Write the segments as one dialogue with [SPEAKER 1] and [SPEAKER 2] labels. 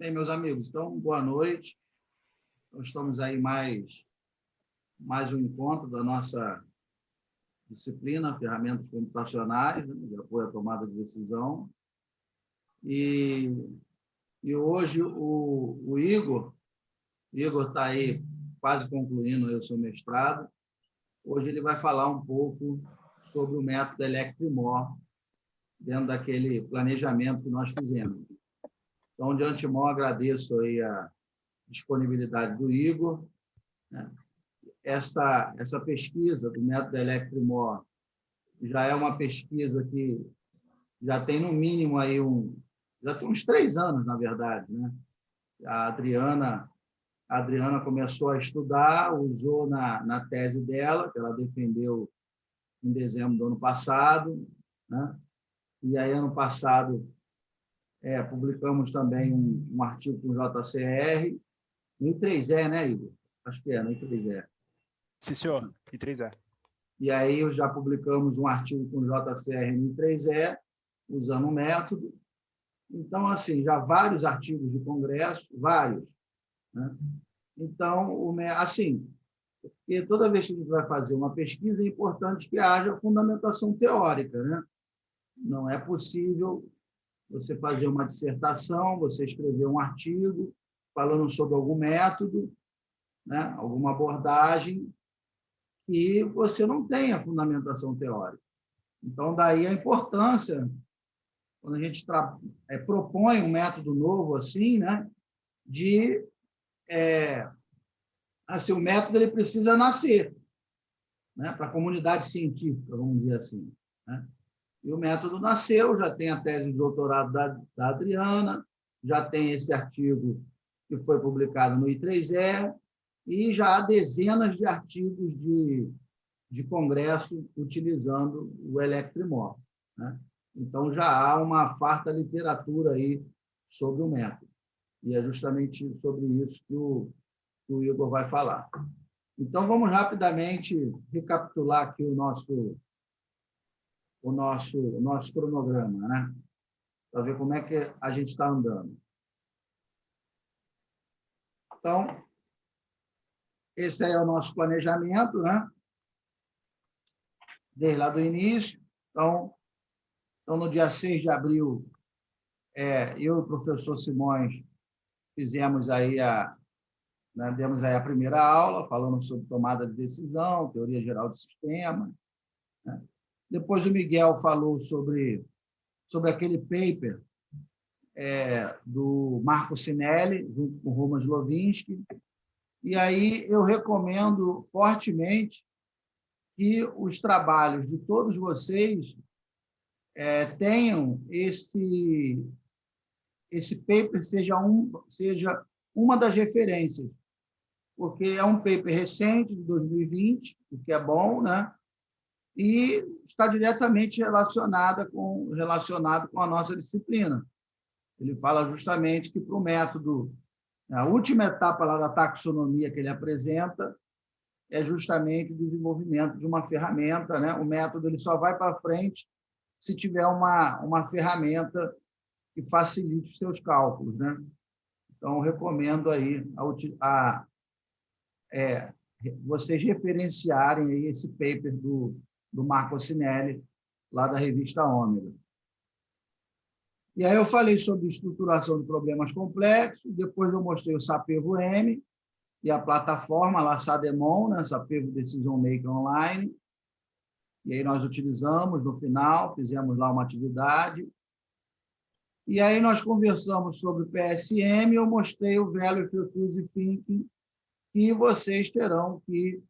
[SPEAKER 1] Bem, meus amigos, então, boa noite. Nós estamos aí mais um encontro da nossa disciplina, ferramentas computacionais, né, de apoio à tomada de decisão. E hoje o Igor está aí quase concluindo o seu mestrado. Hoje ele vai falar um pouco sobre o método Electrimor, dentro daquele planejamento que nós fizemos. Então, de antemão, agradeço aí a disponibilidade do Igor, né? Essa pesquisa do método Electrimor já é uma pesquisa que já tem, no mínimo, aí já tem uns 3 anos, na verdade, né? A Adriana começou a estudar, usou na tese dela, que ela defendeu em dezembro do ano passado, né? E aí, ano passado, publicamos também um artigo com o JCR, no I3E, né, Igor? Acho que no I3E.
[SPEAKER 2] Sim, senhor, I3E.
[SPEAKER 1] E aí já publicamos um artigo com o JCR no I3E, usando o método. Então, assim, já vários artigos de congresso, vários, né? Então, assim, porque toda vez que a gente vai fazer uma pesquisa, é importante que haja fundamentação teórica, né? Não é possível você fazer uma dissertação, você escrever um artigo falando sobre algum método, né? Alguma abordagem, e você não tem a fundamentação teórica. Então, daí a importância, quando a gente propõe um método novo assim, né? Assim, o método ele precisa nascer, né? Para a comunidade científica, vamos dizer assim, né? E o método nasceu, já tem a tese de doutorado da Adriana, já tem esse artigo que foi publicado no I3E, e já há dezenas de artigos de congresso utilizando o Electrimor, né? Então, já há uma farta literatura aí sobre o método. E é justamente sobre isso que o Igor vai falar. Então, vamos rapidamente recapitular aqui o nosso cronograma, né? Para ver como é que a gente está andando. Então, esse aí é o nosso planejamento, né? Desde lá do início. Então, no dia 6 de abril, eu e o professor Simões fizemos aí demos aí a primeira aula, falando sobre tomada de decisão, teoria geral do sistema, né? Depois o Miguel falou sobre aquele paper do Marco Cinelli, junto com o Roman Slovinsky. E aí eu recomendo fortemente que os trabalhos de todos vocês tenham esse paper seja uma das referências, porque é um paper recente, de 2020, o que é bom, né? E está diretamente relacionado com a nossa disciplina. Ele fala justamente que, para o método, a última etapa lá da taxonomia que ele apresenta é justamente o desenvolvimento de uma ferramenta, né? O método ele só vai para frente se tiver uma ferramenta que facilite os seus cálculos, né? Então, recomendo aí vocês referenciarem aí esse paper do Marco Cinelli, lá da revista Ômega. E aí eu falei sobre estruturação de problemas complexos, depois eu mostrei o SAPEVO-M e a plataforma lá, SADEMON, né? SAPEVO Decision Maker Online. E aí nós utilizamos, no final, fizemos lá uma atividade. E aí nós conversamos sobre o PSM, eu mostrei o Value Fuse Thinking, que vocês terão que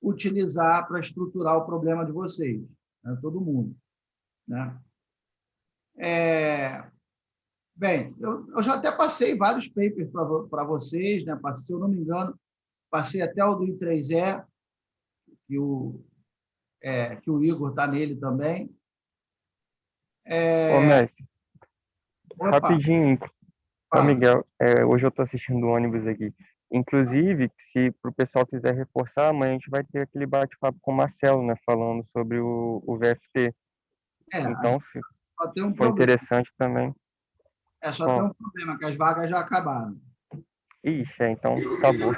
[SPEAKER 1] utilizar para estruturar o problema de vocês, né? Todo mundo, né? Bem, eu já até passei vários papers para vocês, né? Se eu não me engano, passei até o do I3E, que o Igor está nele também.
[SPEAKER 3] Ô, mestre,
[SPEAKER 1] Opa.
[SPEAKER 3] rapidinho, Miguel, hoje eu estou assistindo o ônibus aqui. Inclusive, se para o pessoal quiser reforçar, amanhã a gente vai ter aquele bate-papo com o Marcelo, né, falando sobre o VFT. Então,
[SPEAKER 1] Tem um
[SPEAKER 3] foi
[SPEAKER 1] problema.
[SPEAKER 3] interessante também.
[SPEAKER 1] Só tem um problema, que as vagas já acabaram.
[SPEAKER 3] Ixi, então acabou.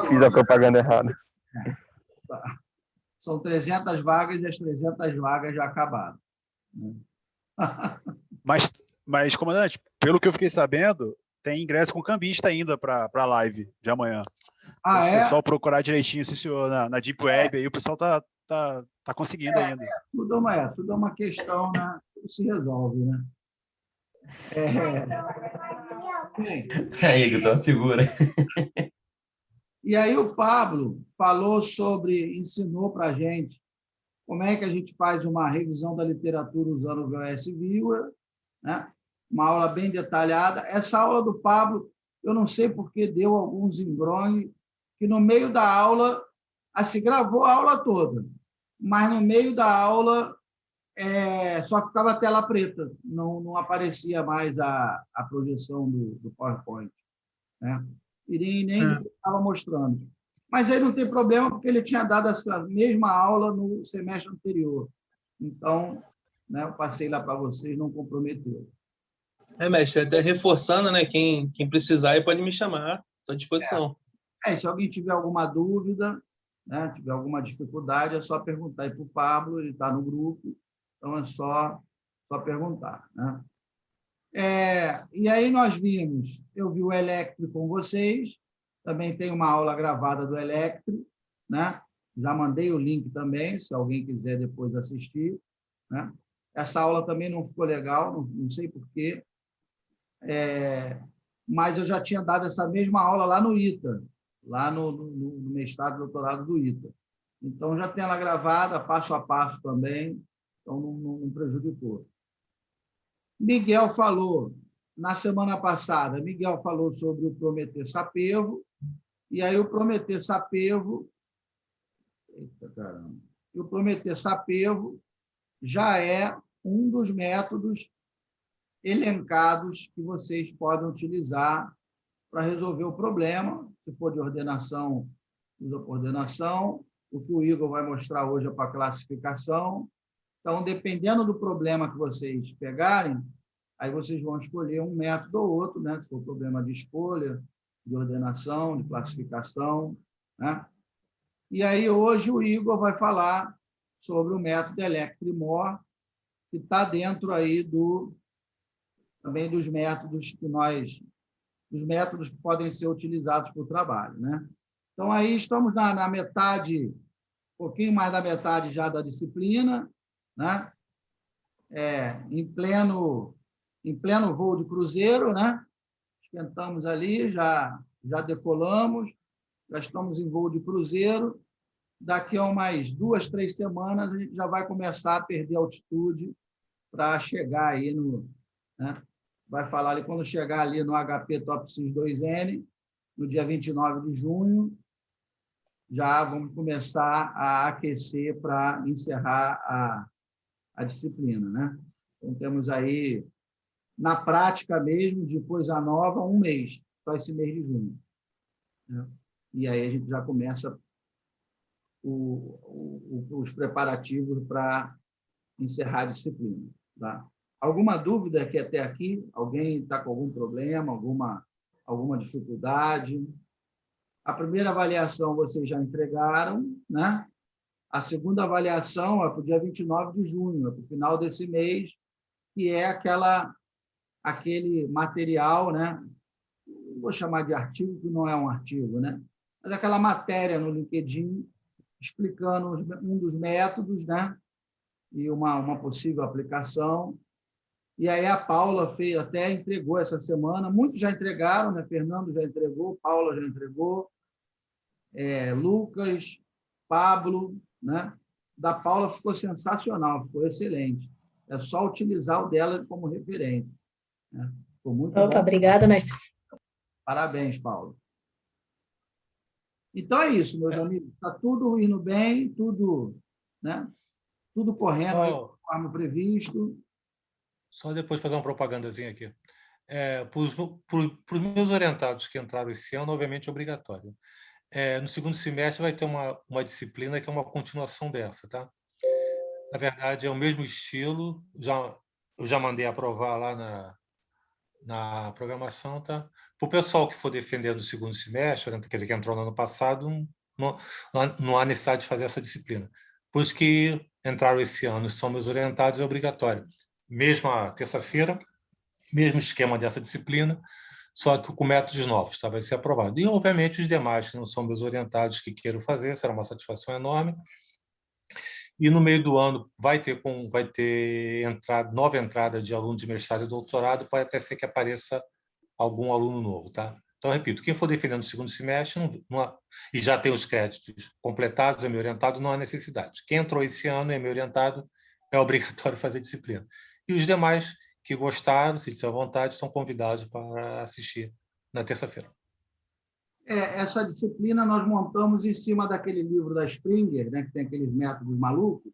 [SPEAKER 3] Fiz a propaganda errada.
[SPEAKER 1] Tá. São 300 vagas e as 300 vagas já acabaram.
[SPEAKER 2] Mas, comandante, pelo que eu fiquei sabendo, tem ingresso com cambista ainda para a live de amanhã.
[SPEAKER 1] Ah,
[SPEAKER 2] Se o
[SPEAKER 1] é?
[SPEAKER 2] pessoal procurar direitinho, se senhor, na Deep Web, aí o pessoal tá conseguindo ainda.
[SPEAKER 1] Tudo é uma questão, né? Tudo se resolve, né? Bem,
[SPEAKER 4] Aí, Igor, uma figura.
[SPEAKER 1] e aí o Pablo falou ensinou para a gente como é que a gente faz uma revisão da literatura usando o VOS Viewer, né? Uma aula bem detalhada. Essa aula do Pablo, eu não sei porque deu alguns embrolhos, que no meio da aula, se gravou a aula toda, mas no meio da aula só ficava a tela preta, não aparecia mais a projeção do PowerPoint, né? E nem estava mostrando. Mas aí não tem problema, porque ele tinha dado essa mesma aula no semestre anterior. Então, né, eu passei lá para vocês, não comprometeu.
[SPEAKER 5] Mestre, até reforçando, né? Quem precisar aí pode me chamar, estou à disposição.
[SPEAKER 1] Se alguém tiver alguma dúvida, né, tiver alguma dificuldade, é só perguntar aí para o Pablo, ele está no grupo, então é só perguntar, né? E aí eu vi o Electro com vocês, também tem uma aula gravada do Electro, né? Já mandei o link também, se alguém quiser depois assistir, né? Essa aula também não ficou legal, não sei por quê, mas eu já tinha dado essa mesma aula lá no ITA, lá no mestrado e doutorado do ITA. Então, já tem ela gravada, passo a passo também, então não prejudicou. Miguel falou, na semana passada, Miguel falou sobre o Prometer Sapevo, e aí o Prometer Sapevo, o Prometer Sapevo já é um dos métodos elencados que vocês podem utilizar para resolver o problema. Se for de ordenação, usa para ordenação. O que o Igor vai mostrar hoje é para classificação. Então, dependendo do problema que vocês pegarem, aí vocês vão escolher um método ou outro, né? Se for problema de escolha, de ordenação, de classificação, né? E aí, hoje, o Igor vai falar sobre o método Electrimor, que está dentro aí também dos métodos que podem ser utilizados para o trabalho, né? Então, aí estamos na metade, um pouquinho mais da metade já da disciplina, né? Em pleno voo de cruzeiro, né? Esquentamos ali, já decolamos, já estamos em voo de cruzeiro. Daqui a umas 2, 3 semanas, a gente já vai começar a perder altitude para chegar aí né? Vai falar ali, quando chegar ali no HP TOPSIS 2N, no dia 29 de junho, já vamos começar a aquecer para encerrar a disciplina, né? Então, temos aí, na prática mesmo, de coisa nova, 1 mês, só esse mês de junho, né? E aí a gente já começa os preparativos para encerrar a disciplina, tá? Alguma dúvida aqui até aqui? Alguém está com algum problema, alguma dificuldade? A primeira avaliação vocês já entregaram, né? A segunda avaliação é para o dia 29 de junho, é para o final desse mês, que é aquele material, né? Não vou chamar de artigo, que não é um artigo, né? Mas aquela matéria no LinkedIn explicando um dos métodos, né? E uma possível aplicação. E aí a Paula até entregou essa semana, muitos já entregaram, né? Fernando já entregou, Paula já entregou, Lucas, Pablo, né? Da Paula ficou sensacional, ficou excelente. É só utilizar o dela como referência, né? Ficou muito bom.
[SPEAKER 6] Obrigada, mestre.
[SPEAKER 1] Parabéns, Paula. Então é isso, meus amigos. Está tudo indo bem, tudo, né? Tudo correndo conforme previsto.
[SPEAKER 7] Só depois fazer uma propagandazinha aqui. Para os meus orientados que entraram esse ano, obviamente é obrigatório. No segundo semestre vai ter uma disciplina que é uma continuação dessa, tá? Na verdade, é o mesmo estilo. Eu já mandei aprovar lá na programação, tá? Para o pessoal que for defendendo o segundo semestre, né, quer dizer, que entrou no ano passado, não há necessidade de fazer essa disciplina. Por isso que entraram esse ano, são meus orientados, é obrigatório. Mesmo a terça-feira, mesmo esquema dessa disciplina, só que com métodos novos, tá? Vai ser aprovado. E, obviamente, os demais que não são meus orientados que queiram fazer, será uma satisfação enorme. E no meio do ano vai ter nova entrada de aluno de mestrado e doutorado, pode até ser que apareça algum aluno novo, tá? Então, repito, quem for defendendo o segundo semestre e já tem os créditos completados, é meu orientado, não há necessidade. Quem entrou esse ano é meu orientado, é obrigatório fazer disciplina. E os demais que gostaram, se disser à vontade, são convidados para assistir na terça-feira.
[SPEAKER 1] Essa disciplina nós montamos em cima daquele livro da Springer, né, que tem aqueles métodos malucos.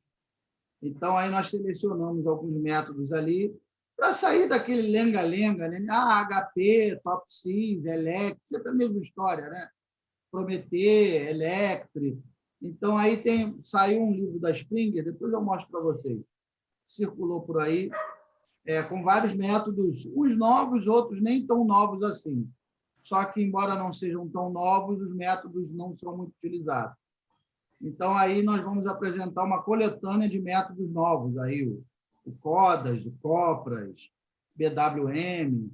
[SPEAKER 1] Então, aí nós selecionamos alguns métodos ali para sair daquele lenga-lenga, né? HP, TOPSys, Elect, sempre a mesma história, né? Prometer, Electre. Então, aí saiu um livro da Springer, depois eu mostro para vocês. Circulou por aí, com vários métodos, uns novos, outros nem tão novos assim. Só que, embora não sejam tão novos, os métodos não são muito utilizados. Então, aí nós vamos apresentar uma coletânea de métodos novos, aí o CODAS, o COPRAS, BWM,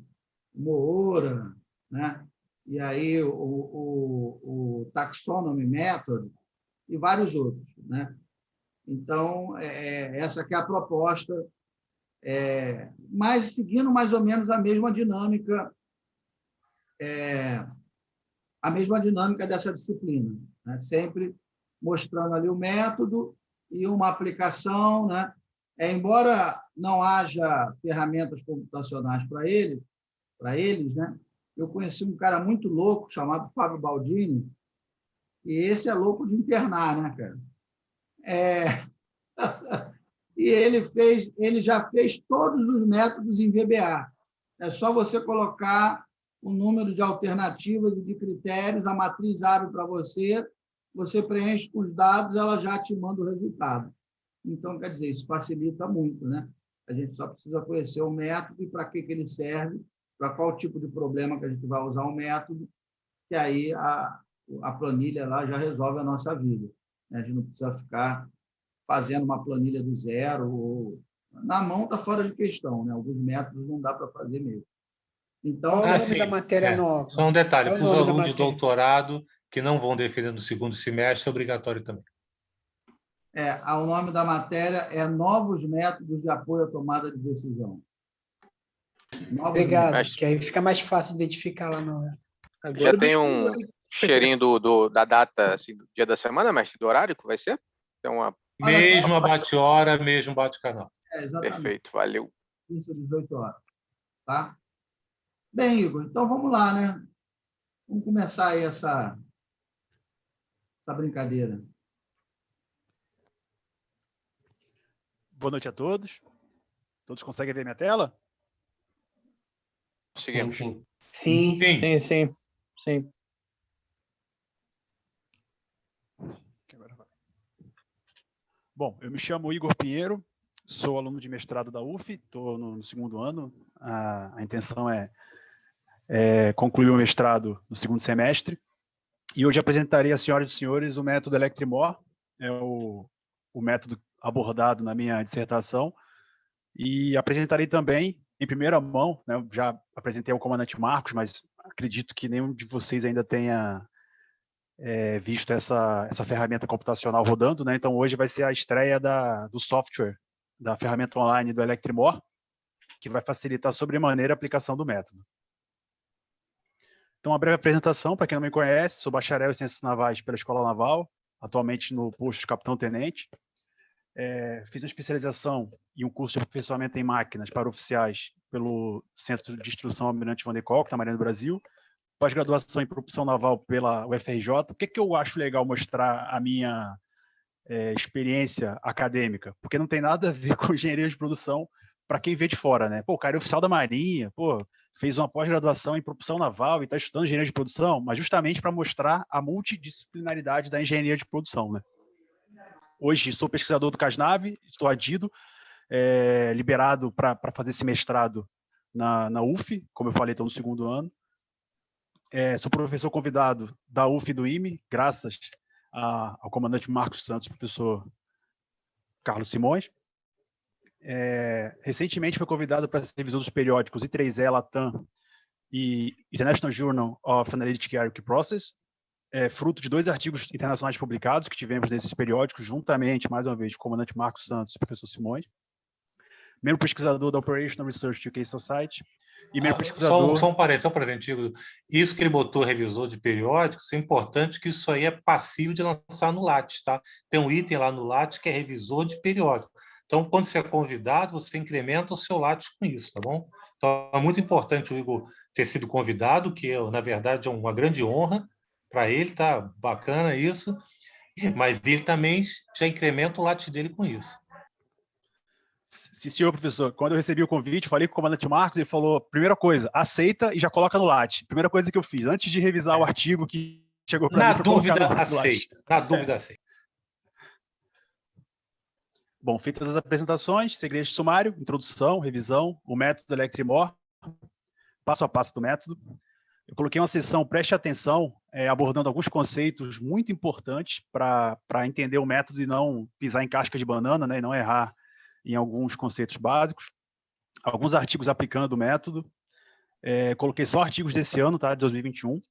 [SPEAKER 1] o Moora, né? E aí o Taxonomy Method e vários outros, né? Então, essa que é a proposta, mas seguindo mais ou menos a mesma dinâmica dessa disciplina, né? Sempre mostrando ali o método e uma aplicação, né? Embora não haja ferramentas computacionais para eles, né? Eu conheci um cara muito louco chamado Fábio Baldini, e esse é louco de internar, né, cara? E ele já fez todos os métodos em VBA. É só você colocar o número de alternativas e de critérios, a matriz abre para você, você preenche com os dados, ela já te manda o resultado. Então, quer dizer, isso facilita muito, né? A gente só precisa conhecer o método e para que ele serve, para qual tipo de problema que a gente vai usar o método, que aí a planilha lá já resolve a nossa vida. A gente não precisa ficar fazendo uma planilha do zero. Na mão está fora de questão, né? Alguns métodos não dá para fazer mesmo. Então,
[SPEAKER 4] qual o nome da matéria nova?
[SPEAKER 7] Só um detalhe,
[SPEAKER 4] Qual
[SPEAKER 7] para os
[SPEAKER 4] o nome da
[SPEAKER 7] alunos de
[SPEAKER 4] matéria?
[SPEAKER 7] doutorado que não vão defender no segundo semestre, é obrigatório também.
[SPEAKER 1] O nome da matéria é Novos Métodos de Apoio à Tomada de Decisão.
[SPEAKER 4] Obrigado, que aí fica mais fácil identificar lá na hora.
[SPEAKER 6] Já tem um cheirinho da data, assim, do dia da semana, mestre, do horário que vai ser? Tem uma...
[SPEAKER 7] Mesma bate-hora, mesmo bate-canal.
[SPEAKER 1] Exatamente.
[SPEAKER 6] Perfeito, valeu.
[SPEAKER 1] 15 a 18 horas. Tá? Bem, Igor, então vamos lá, né? Vamos começar aí essa brincadeira.
[SPEAKER 2] Boa noite a todos. Todos conseguem ver minha tela?
[SPEAKER 6] Seguimos.
[SPEAKER 4] Sim.
[SPEAKER 6] Sim.
[SPEAKER 2] Bom, eu me chamo Igor Pinheiro, sou aluno de mestrado da UF, estou no segundo ano. A intenção é concluir o mestrado no segundo semestre. E hoje apresentarei às senhoras e senhores o método Electrimor, é o método abordado na minha dissertação, e apresentarei também, em primeira mão, né, já apresentei ao comandante Marcos, mas acredito que nenhum de vocês ainda tenha visto essa ferramenta computacional rodando, né? Então hoje vai ser a estreia do software, da ferramenta online do Electrimor, que vai facilitar sobremaneira a aplicação do método. Então, uma breve apresentação, para quem não me conhece, sou bacharel em Ciências Navais pela Escola Naval, atualmente no posto de capitão-tenente. Fiz uma especialização e um curso de aperfeiçoamento em máquinas para oficiais pelo Centro de Instrução Almirante Van de Kolk, da Marinha do Brasil, pós-graduação em propulsão naval pela UFRJ. O que eu acho legal mostrar a minha experiência acadêmica? Porque não tem nada a ver com engenharia de produção para quem vê de fora, né? Pô, o cara é oficial da Marinha, fez uma pós-graduação em propulsão naval e está estudando engenharia de produção, mas justamente para mostrar a multidisciplinaridade da engenharia de produção, né? Hoje sou pesquisador do CASNAV, estou adido, liberado para fazer esse mestrado na UF, como eu falei, estou no segundo ano. Sou professor convidado da UF e do IME, graças ao comandante Marcos Santos, professor Carlos Simões. Recentemente foi convidado para ser revisor dos periódicos I3E, Latam e International Journal of Analytic Hierarchy Process, fruto de 2 artigos internacionais publicados que tivemos nesses periódicos, juntamente, mais uma vez, com o comandante Marcos Santos e o professor Simões. Membro pesquisador da Operational Research UK Society e membro pesquisador...
[SPEAKER 7] Só um parênteses, Igor. Isso que ele botou revisor de periódicos, é importante que isso aí é passível de lançar no Lattes, tá? Tem um item lá no Lattes que é revisor de periódico. Então, quando você é convidado, você incrementa o seu Lattes com isso, tá bom? Então, é muito importante o Igor ter sido convidado, que, na verdade, é uma grande honra para ele, tá? Bacana isso. Mas ele também já incrementa o Lattes dele com isso.
[SPEAKER 2] Sim, senhor professor. Quando eu recebi o convite, falei com o comandante Marcos, ele falou, primeira coisa, aceita e já coloca no Lattes. Primeira coisa que eu fiz, antes de revisar o artigo que chegou para mim,
[SPEAKER 7] Na dúvida, aceita. Na dúvida, aceita.
[SPEAKER 2] Bom, feitas as apresentações, segredo de sumário, introdução, revisão, o método Electrimor, passo a passo do método. Eu coloquei uma sessão, preste atenção, abordando alguns conceitos muito importantes para entender o método e não pisar em casca de banana, né, e não errar em alguns conceitos básicos. Alguns artigos aplicando o método. Coloquei só artigos desse ano, tá, de 2021.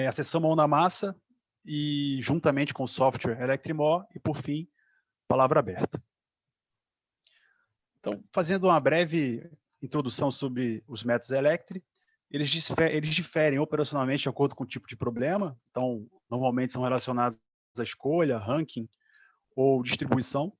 [SPEAKER 2] A sessão mão na massa e juntamente com o software Electrimor e, por fim, palavra aberta. Então, fazendo uma breve introdução sobre os métodos Electri, eles diferem operacionalmente de acordo com o tipo de problema. Então, normalmente são relacionados à escolha, ranking ou distribuição.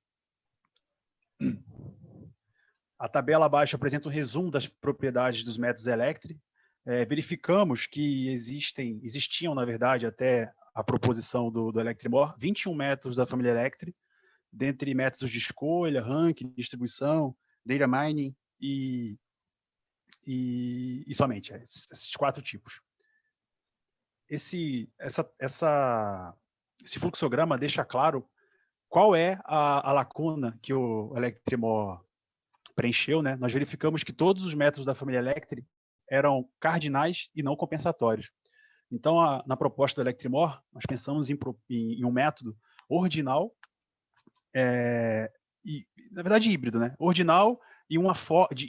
[SPEAKER 2] A tabela abaixo apresenta um resumo das propriedades dos métodos Electri. Verificamos que existiam, na verdade, até a proposição do Electrimor, 21 métodos da família Electri, dentre métodos de escolha, ranking, distribuição, data mining e somente esses 4 tipos. Esse fluxograma deixa claro qual é a lacuna que o Electrimor preencheu, né? Nós verificamos que todos os métodos da família Electri eram cardinais e não compensatórios. Então, na proposta do Electrimor, nós pensamos em um método ordinal, e, na verdade, híbrido, né? Ordinal e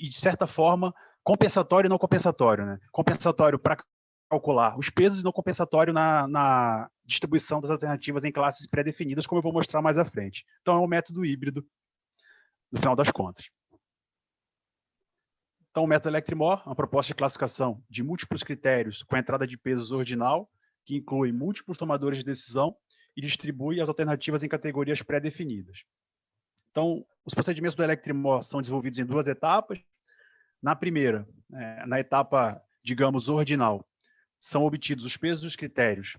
[SPEAKER 2] de certa forma compensatório e não compensatório, né? Compensatório para calcular os pesos e não compensatório na distribuição das alternativas em classes pré-definidas, como eu vou mostrar mais à frente. Então, é um método híbrido, no final das contas. Então, o método Electrimor é uma proposta de classificação de múltiplos critérios com a entrada de pesos ordinal, que inclui múltiplos tomadores de decisão e distribui as alternativas em categorias pré-definidas. Então, os procedimentos do Electrimor são desenvolvidos em 2 etapas. Na primeira, na etapa, digamos, ordinal, são obtidos os pesos dos critérios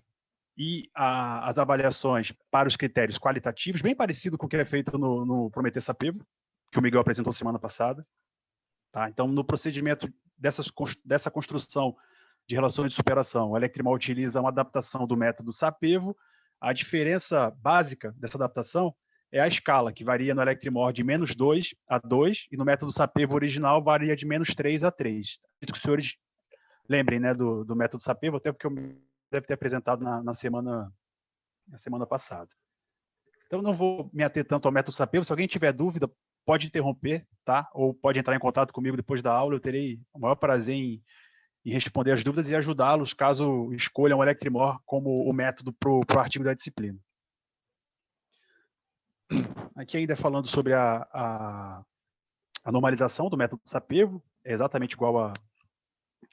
[SPEAKER 2] e as avaliações para os critérios qualitativos, bem parecido com o que é feito no Prometheus Sapevo, que o Miguel apresentou semana passada. Tá? Então, no procedimento dessa construção de relações de superação, o Electrimor utiliza uma adaptação do método Sapevo. A diferença básica dessa adaptação é a escala, que varia no Electrimor de -2 a 2, e no método Sapevo original varia de -3 a 3. Acredito que os senhores lembrem, né, do método Sapevo, até porque eu deve ter apresentado na semana passada. Então, não vou me ater tanto ao método Sapevo. Se alguém tiver dúvida, pode interromper, tá? Ou pode entrar em contato comigo depois da aula. Eu terei o maior prazer em responder as dúvidas e ajudá-los caso escolham o Electrimor como o método para o artigo da disciplina. Aqui ainda falando sobre a normalização do método Sapevo, é exatamente igual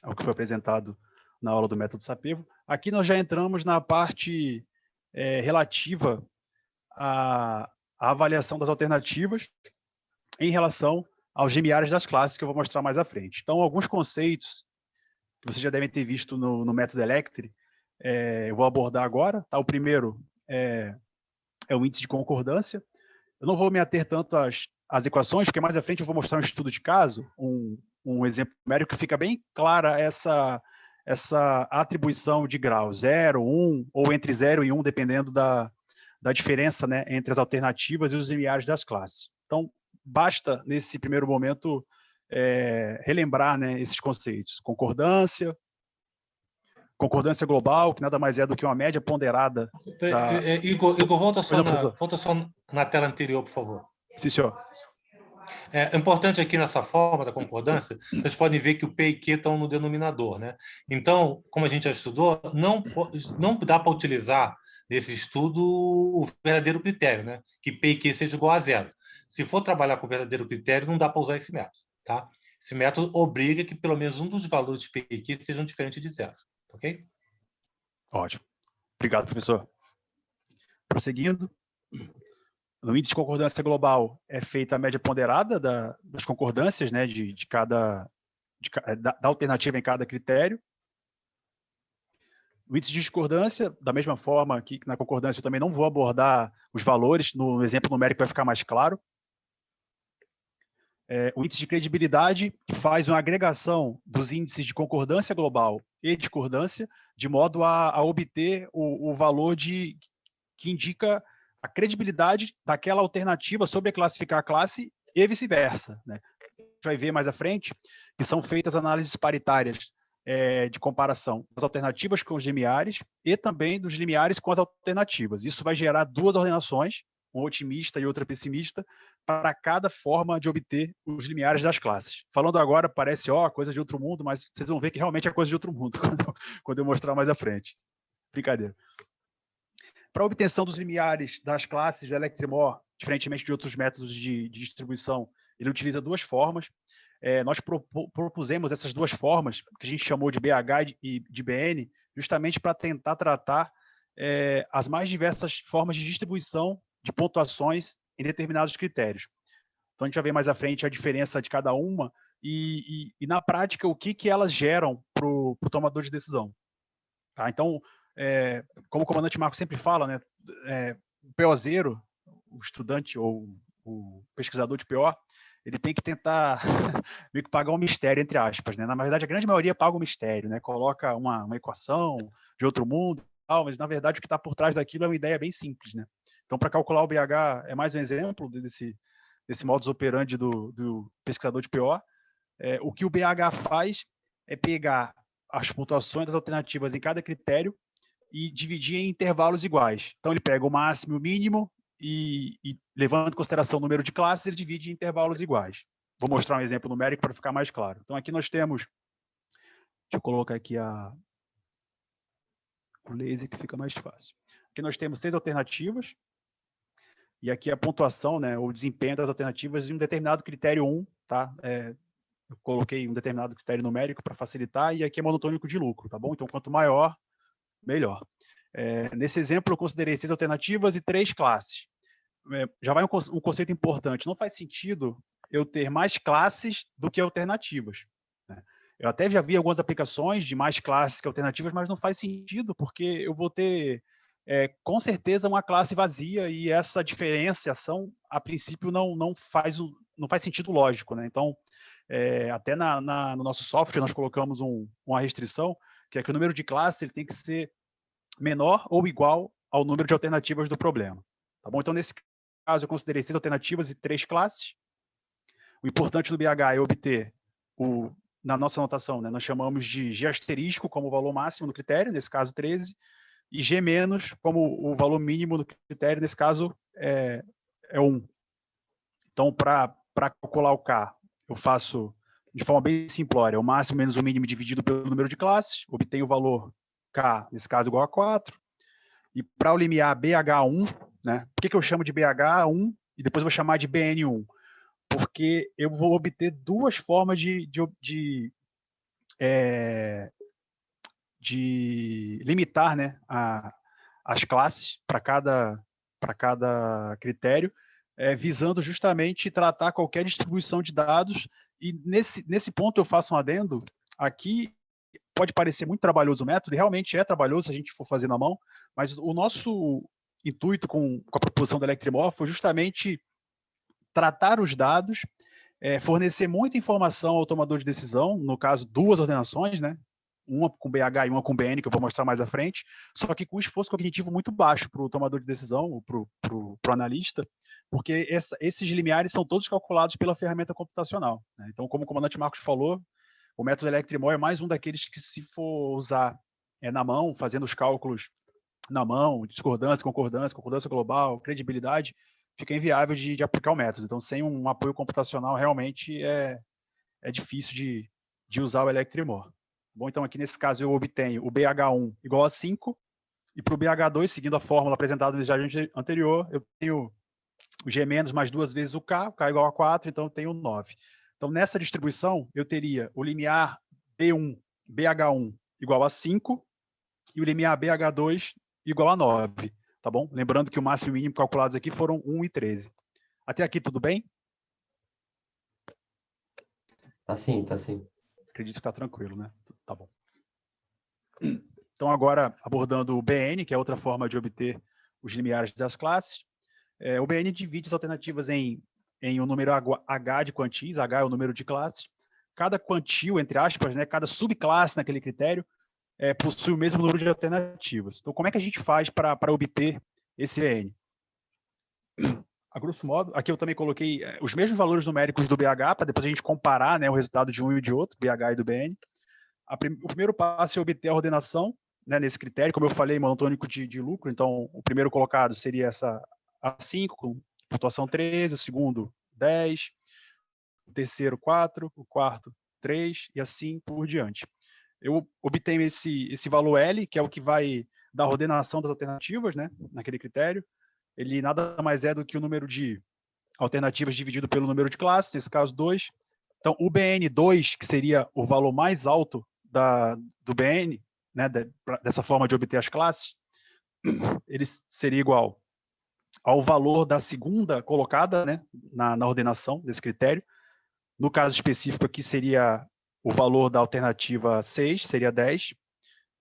[SPEAKER 2] ao que foi apresentado na aula do método Sapevo. Aqui nós já entramos na parte relativa à avaliação das alternativas em relação aos limiares das classes, que eu vou mostrar mais à frente. Então, alguns conceitos que vocês já devem ter visto no método Electri, eu vou abordar agora. Tá? O primeiro é o índice de concordância. Eu não vou me ater tanto às equações, porque mais à frente eu vou mostrar um estudo de caso, um exemplo numérico que fica bem clara essa atribuição de grau, 0, 1, ou entre 0 e 1, dependendo da diferença, né, entre as alternativas e os limiares das classes. Então, basta, nesse primeiro momento, relembrar, né, esses conceitos. Concordância global, que nada mais é do que uma média ponderada.
[SPEAKER 7] Igor, volta
[SPEAKER 2] Pois não, professor.
[SPEAKER 7] volta só na tela anterior, por favor.
[SPEAKER 2] Sim, senhor.
[SPEAKER 7] É importante aqui nessa forma da concordância, vocês podem ver que o P e Q estão no denominador, né? Então, como a gente já estudou, não dá para utilizar nesse estudo o verdadeiro critério, né? Que P e Q seja igual a zero. Se for trabalhar com o verdadeiro critério, não dá para usar esse método, tá? Esse método obriga que pelo menos um dos valores de P e Q sejam diferentes de zero, ok?
[SPEAKER 2] Ótimo. Obrigado, professor. Prosseguindo. No índice de concordância global é feita a média ponderada das concordâncias, né, da alternativa em cada critério. O índice de discordância, da mesma forma que na concordância eu também não vou abordar os valores, no exemplo numérico vai ficar mais claro. O índice de credibilidade, que faz uma agregação dos índices de concordância global e discordância, de modo a obter o valor que indica a credibilidade daquela alternativa sobre classificar a classe e vice-versa, né? A gente vai ver mais à frente que são feitas análises paritárias de comparação das alternativas com os limiares e também dos limiares com as alternativas. Isso vai gerar duas ordenações, uma otimista e outra pessimista, para cada forma de obter os limiares das classes. Falando agora, parece coisa de outro mundo, mas vocês vão ver que realmente é coisa de outro mundo quando eu mostrar mais à frente. Brincadeira. Para a obtenção dos limiares das classes do Electrimor, diferentemente de outros métodos de distribuição, ele utiliza duas formas. Nós propusemos essas duas formas, que a gente chamou de BH e de BN, justamente para tentar tratar as mais diversas formas de distribuição de pontuações em determinados critérios. Então, a gente vai ver mais à frente a diferença de cada uma e na prática, o que elas geram para o tomador de decisão. Tá? Então, como o comandante Marco sempre fala, né, o PO0, o estudante ou o pesquisador de PO, ele tem que tentar meio que pagar um mistério, entre aspas, né? Na verdade, a grande maioria paga um mistério, né? Coloca uma equação de outro mundo, mas na verdade o que está por trás daquilo é uma ideia bem simples, né? Então, para calcular o BH, é mais um exemplo desse modus operandi do pesquisador de PO. O que o BH faz é pegar as pontuações das alternativas em cada critério e dividir em intervalos iguais. Então, ele pega o máximo e o mínimo e levando em consideração o número de classes, ele divide em intervalos iguais. Vou mostrar um exemplo numérico para ficar mais claro. Então, aqui nós temos... Deixa eu colocar aqui o laser que fica mais fácil. Aqui nós temos 6 alternativas e aqui a pontuação, né, o desempenho das alternativas em um determinado critério 1, tá? Eu coloquei um determinado critério numérico para facilitar e aqui é monotônico de lucro, tá bom? Então, quanto maior, melhor. Nesse exemplo, eu considerei 6 alternativas e 3 classes. Já vai um conceito importante. Não faz sentido eu ter mais classes do que alternativas, né? Eu até já vi algumas aplicações de mais classes que alternativas, mas não faz sentido, porque eu vou ter, com certeza, uma classe vazia e essa diferenciação, a princípio, não faz sentido lógico, né? Então, até no nosso software, nós colocamos uma restrição, que é que o número de classes ele tem que ser menor ou igual ao número de alternativas do problema. Tá bom? Então, nesse caso, eu considerei 6 alternativas e 3 classes. O importante do BH é obter, na nossa anotação, né, nós chamamos de G asterisco como o valor máximo do critério, nesse caso 13, e G menos como o valor mínimo do critério, nesse caso é 1. Então, para calcular o K, eu faço de forma bem simplória, o máximo menos o mínimo dividido pelo número de classes, obtenho o valor K, nesse caso, igual a 4. E para o limiar BH1, né, por que eu chamo de BH1 e depois vou chamar de BN1? Porque eu vou obter duas formas de limitar, né, as classes para cada critério, visando justamente tratar qualquer distribuição de dados. E nesse ponto eu faço um adendo. Aqui pode parecer muito trabalhoso o método, e realmente é trabalhoso se a gente for fazer na mão, mas o nosso intuito com a proposição da Electrimor foi justamente tratar os dados, fornecer muita informação ao tomador de decisão, no caso, 2 ordenações, né? uma com BH e uma com BN, que eu vou mostrar mais à frente, só que com esforço cognitivo muito baixo para o tomador de decisão, para o analista, porque esses limiares são todos calculados pela ferramenta computacional, né? Então, como o comandante Marcos falou, o método Electremore é mais um daqueles que, se for usar na mão, fazendo os cálculos na mão, discordância, concordância global, credibilidade, fica inviável de aplicar o método. Então, sem um apoio computacional, realmente é difícil de usar o Electremore. Bom, então aqui nesse caso eu obtenho o BH1 igual a 5, e para o BH2, seguindo a fórmula apresentada no slide anterior, eu tenho o G- mais 2 vezes o K igual a 4, então eu tenho 9. Então, nessa distribuição, eu teria o limiar BH1 igual a 5 e o limiar BH2 igual a 9, tá bom? Lembrando que o máximo e o mínimo calculados aqui foram 1 e 13. Até aqui tudo bem?
[SPEAKER 8] Tá sim, tá sim.
[SPEAKER 2] Acredito que está tranquilo, né? Tá bom. Então, agora, abordando o BN, que é outra forma de obter os limiares das classes. O BN divide as alternativas em um número H de quantis, H é o número de classes. Cada quantio, entre aspas, né, cada subclasse naquele critério, possui o mesmo número de alternativas. Então, como é que a gente faz para obter esse BN? A grosso modo, aqui eu também coloquei os mesmos valores numéricos do BH, para depois a gente comparar, né, o resultado de um e de outro, BH e do BN. O primeiro passo é obter a ordenação, né, nesse critério, como eu falei, monotônico de lucro. Então, o primeiro colocado seria essa A5, com pontuação 13, o segundo 10, o terceiro 4, o quarto 3, e assim por diante. Eu obtenho esse valor L, que é o que vai dar a ordenação das alternativas, né, naquele critério. Ele nada mais é do que o número de alternativas dividido pelo número de classes, nesse caso 2. Então, o BN2, que seria o valor mais alto do BN, né, dessa forma de obter as classes, ele seria igual ao valor da segunda colocada, né, na ordenação desse critério. No caso específico aqui seria o valor da alternativa 6, seria 10.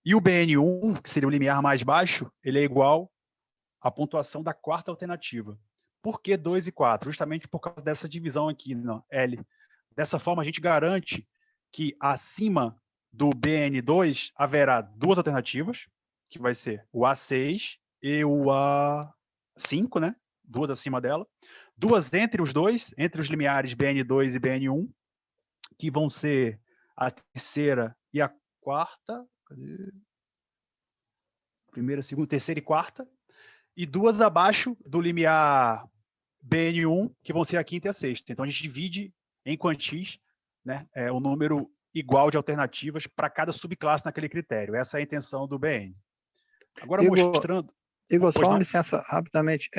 [SPEAKER 2] E o BN1, que seria o limiar mais baixo, ele é igual à pontuação da quarta alternativa. Por que 2 e 4? Justamente por causa dessa divisão aqui, no L. Dessa forma, a gente garante que acima do BN2 haverá duas alternativas, que vai ser o A6 e o A5, né? Duas acima dela. Duas entre os dois, entre os limiares BN2 e BN1, que vão ser a terceira e a quarta. Cadê? Primeira, segunda, terceira e quarta. E duas abaixo do limiar BN1, que vão ser a quinta e a sexta. Então, a gente divide em quantis, né, o número igual de alternativas para cada subclasse naquele critério. Essa é a intenção do BN. Agora, mostrando...
[SPEAKER 9] Igor, só uma licença rapidamente.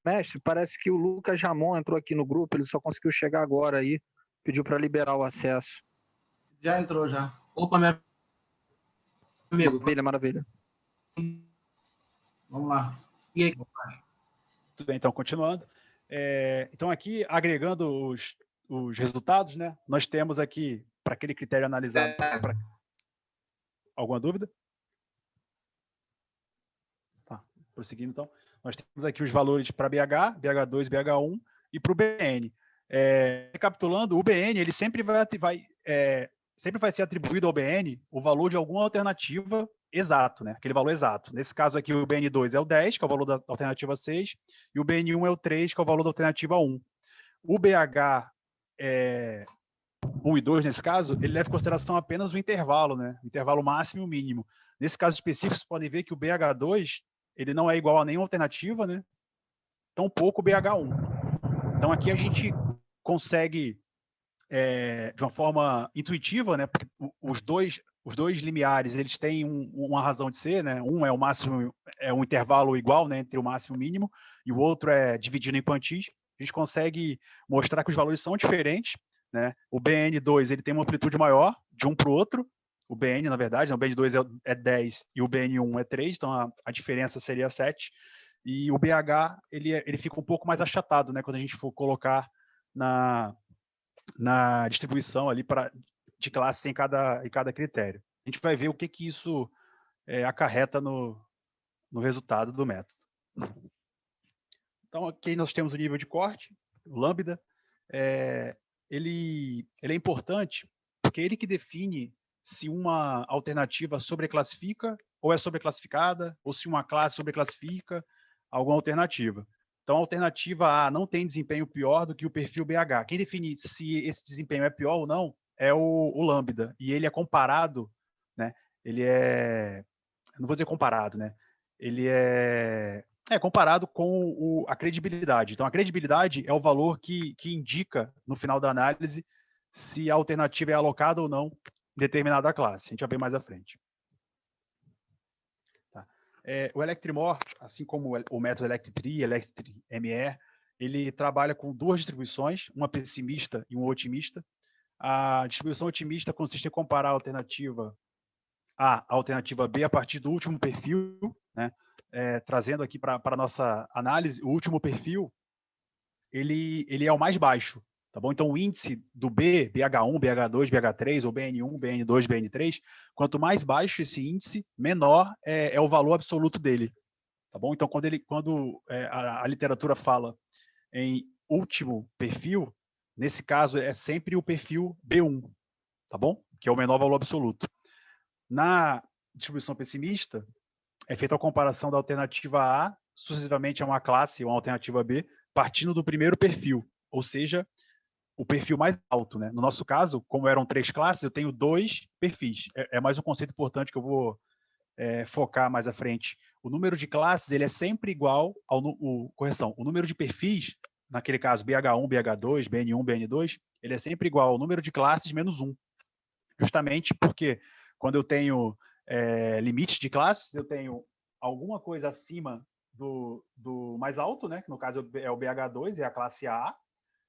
[SPEAKER 9] Mestre, parece que o Lucas Jamon entrou aqui no grupo, ele só conseguiu chegar agora aí, pediu para liberar o acesso.
[SPEAKER 1] Já entrou, já.
[SPEAKER 10] Opa, meu amigo.
[SPEAKER 9] Maravilha, maravilha.
[SPEAKER 1] Vamos lá.
[SPEAKER 10] E aí?
[SPEAKER 2] Tudo bem, então, continuando. Então, aqui, agregando os resultados, né, nós temos aqui, para aquele critério analisado... Alguma dúvida? Tá, prosseguindo, então. Nós temos aqui os valores para BH, BH2, BH1 e para o BN. Recapitulando, o BN ele sempre vai ser atribuído ao BN o valor de alguma alternativa exato, né? Aquele valor exato. Nesse caso aqui, o BN2 é o 10, que é o valor da alternativa 6, e o BN1 é o 3, que é o valor da alternativa 1. O BH 1 e 2, nesse caso, ele leva em consideração apenas o intervalo, né? O intervalo máximo e o mínimo. Nesse caso específico, vocês podem ver que o BH2 ele não é igual a nenhuma alternativa, né? Tampouco o BH1. Então, aqui a gente consegue, de uma forma intuitiva, né? Porque os dois limiares eles têm uma razão de ser, né? Um é o máximo, é um intervalo igual, né, entre o máximo e o mínimo, e o outro é dividido em quantis. A gente consegue mostrar que os valores são diferentes, né? O BN2 ele tem uma amplitude maior de um para o outro. O BN, na verdade, o BN2 é 10 e o BN1 é 3, então a diferença seria 7. E o BH ele fica um pouco mais achatado, né, quando a gente for colocar na distribuição ali de classes em cada critério. A gente vai ver o que isso acarreta no resultado do método. Então, aqui nós temos o nível de corte, o lambda. Ele é importante porque ele que define se uma alternativa sobreclassifica ou é sobreclassificada, ou se uma classe sobreclassifica alguma alternativa. Então, a alternativa A não tem desempenho pior do que o perfil BH. Quem define se esse desempenho é pior ou não é o lambda, e ele é comparado, né? Ele é, não vou dizer comparado, né? Ele é comparado com a credibilidade. Então, a credibilidade é o valor que indica, no final da análise, se a alternativa é alocada ou não em determinada classe. A gente vai ver mais à frente. Tá. O Electrimore, assim como o método Electri, Electri-ME, ele trabalha com duas distribuições, uma pessimista e uma otimista. A distribuição otimista consiste em comparar a alternativa A à alternativa B a partir do último perfil, né? Trazendo aqui para a nossa análise, o último perfil, ele é o mais baixo, tá bom? Então, o índice do B, BH1, BH2, BH3, ou BN1, BN2, BN3, quanto mais baixo esse índice, menor é o valor absoluto dele, tá bom? Então, quando a literatura fala em último perfil, nesse caso é sempre o perfil B1, tá bom? Que é o menor valor absoluto. Na distribuição pessimista, é feita a comparação da alternativa A sucessivamente a uma classe ou uma alternativa B, partindo do primeiro perfil, ou seja, o perfil mais alto, né? No nosso caso, como eram 3 classes, eu tenho 2 perfis. É mais um conceito importante que eu vou focar mais à frente. O número de classes ele é sempre igual ao o número de perfis, naquele caso BH1, BH2, BN1, BN2, ele é sempre igual ao número de classes menos 1. Justamente porque quando eu tenho limites de classes, eu tenho alguma coisa acima do mais alto, né? Que no caso é o BH2, é a classe A,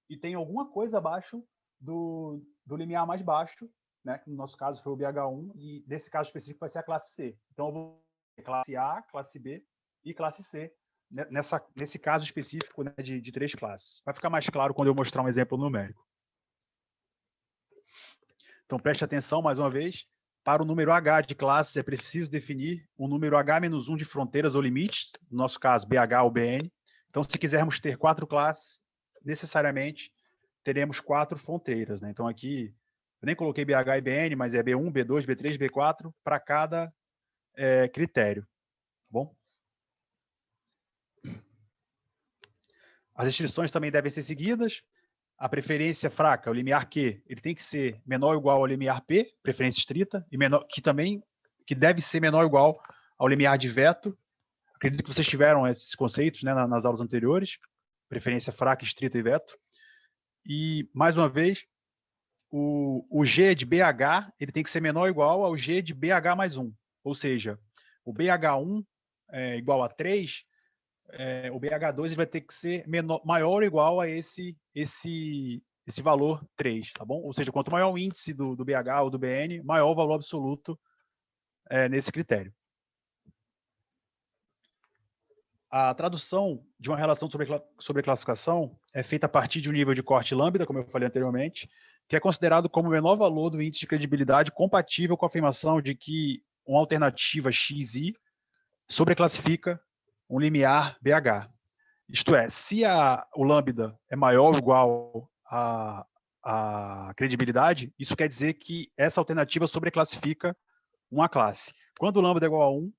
[SPEAKER 2] e tem alguma coisa abaixo do limiar mais baixo, né? Que no nosso caso foi o BH1, e nesse caso específico vai ser a classe C. Então eu vou ter classe A, classe B e classe C, né? Nesse caso específico, né? de 3 classes. Vai ficar mais claro quando eu mostrar um exemplo numérico. Então preste atenção mais uma vez. Para o número H de classes, é preciso definir um número H-1 de fronteiras ou limites, no nosso caso, BH ou BN. Então, se quisermos ter 4 classes, necessariamente teremos 4 fronteiras, né? Então, aqui, eu nem coloquei BH e BN, mas é B1, B2, B3, B4 para cada critério. Tá bom? As restrições também devem ser seguidas. A preferência fraca, o limiar Q, ele tem que ser menor ou igual ao limiar P, preferência estrita, e menor, que deve ser menor ou igual ao limiar de veto. Acredito que vocês tiveram esses conceitos, né, nas aulas anteriores, preferência fraca, estrita e veto. E, mais uma vez, o G de BH ele tem que ser menor ou igual ao G de BH mais 1. Ou seja, o BH1 é igual a 3, o BH2 ele vai ter que ser maior ou igual a esse valor 3, tá bom? Ou seja, quanto maior o índice do BH ou do BN, maior o valor absoluto nesse critério. A tradução de uma relação sobre classificação é feita a partir de um nível de corte lambda, como eu falei anteriormente, que é considerado como o menor valor do índice de credibilidade compatível com a afirmação de que uma alternativa XI sobreclassifica um limiar BH. Isto é, se o lambda é maior ou igual à credibilidade, isso quer dizer que essa alternativa sobreclassifica uma classe. Quando o lambda é igual a 1,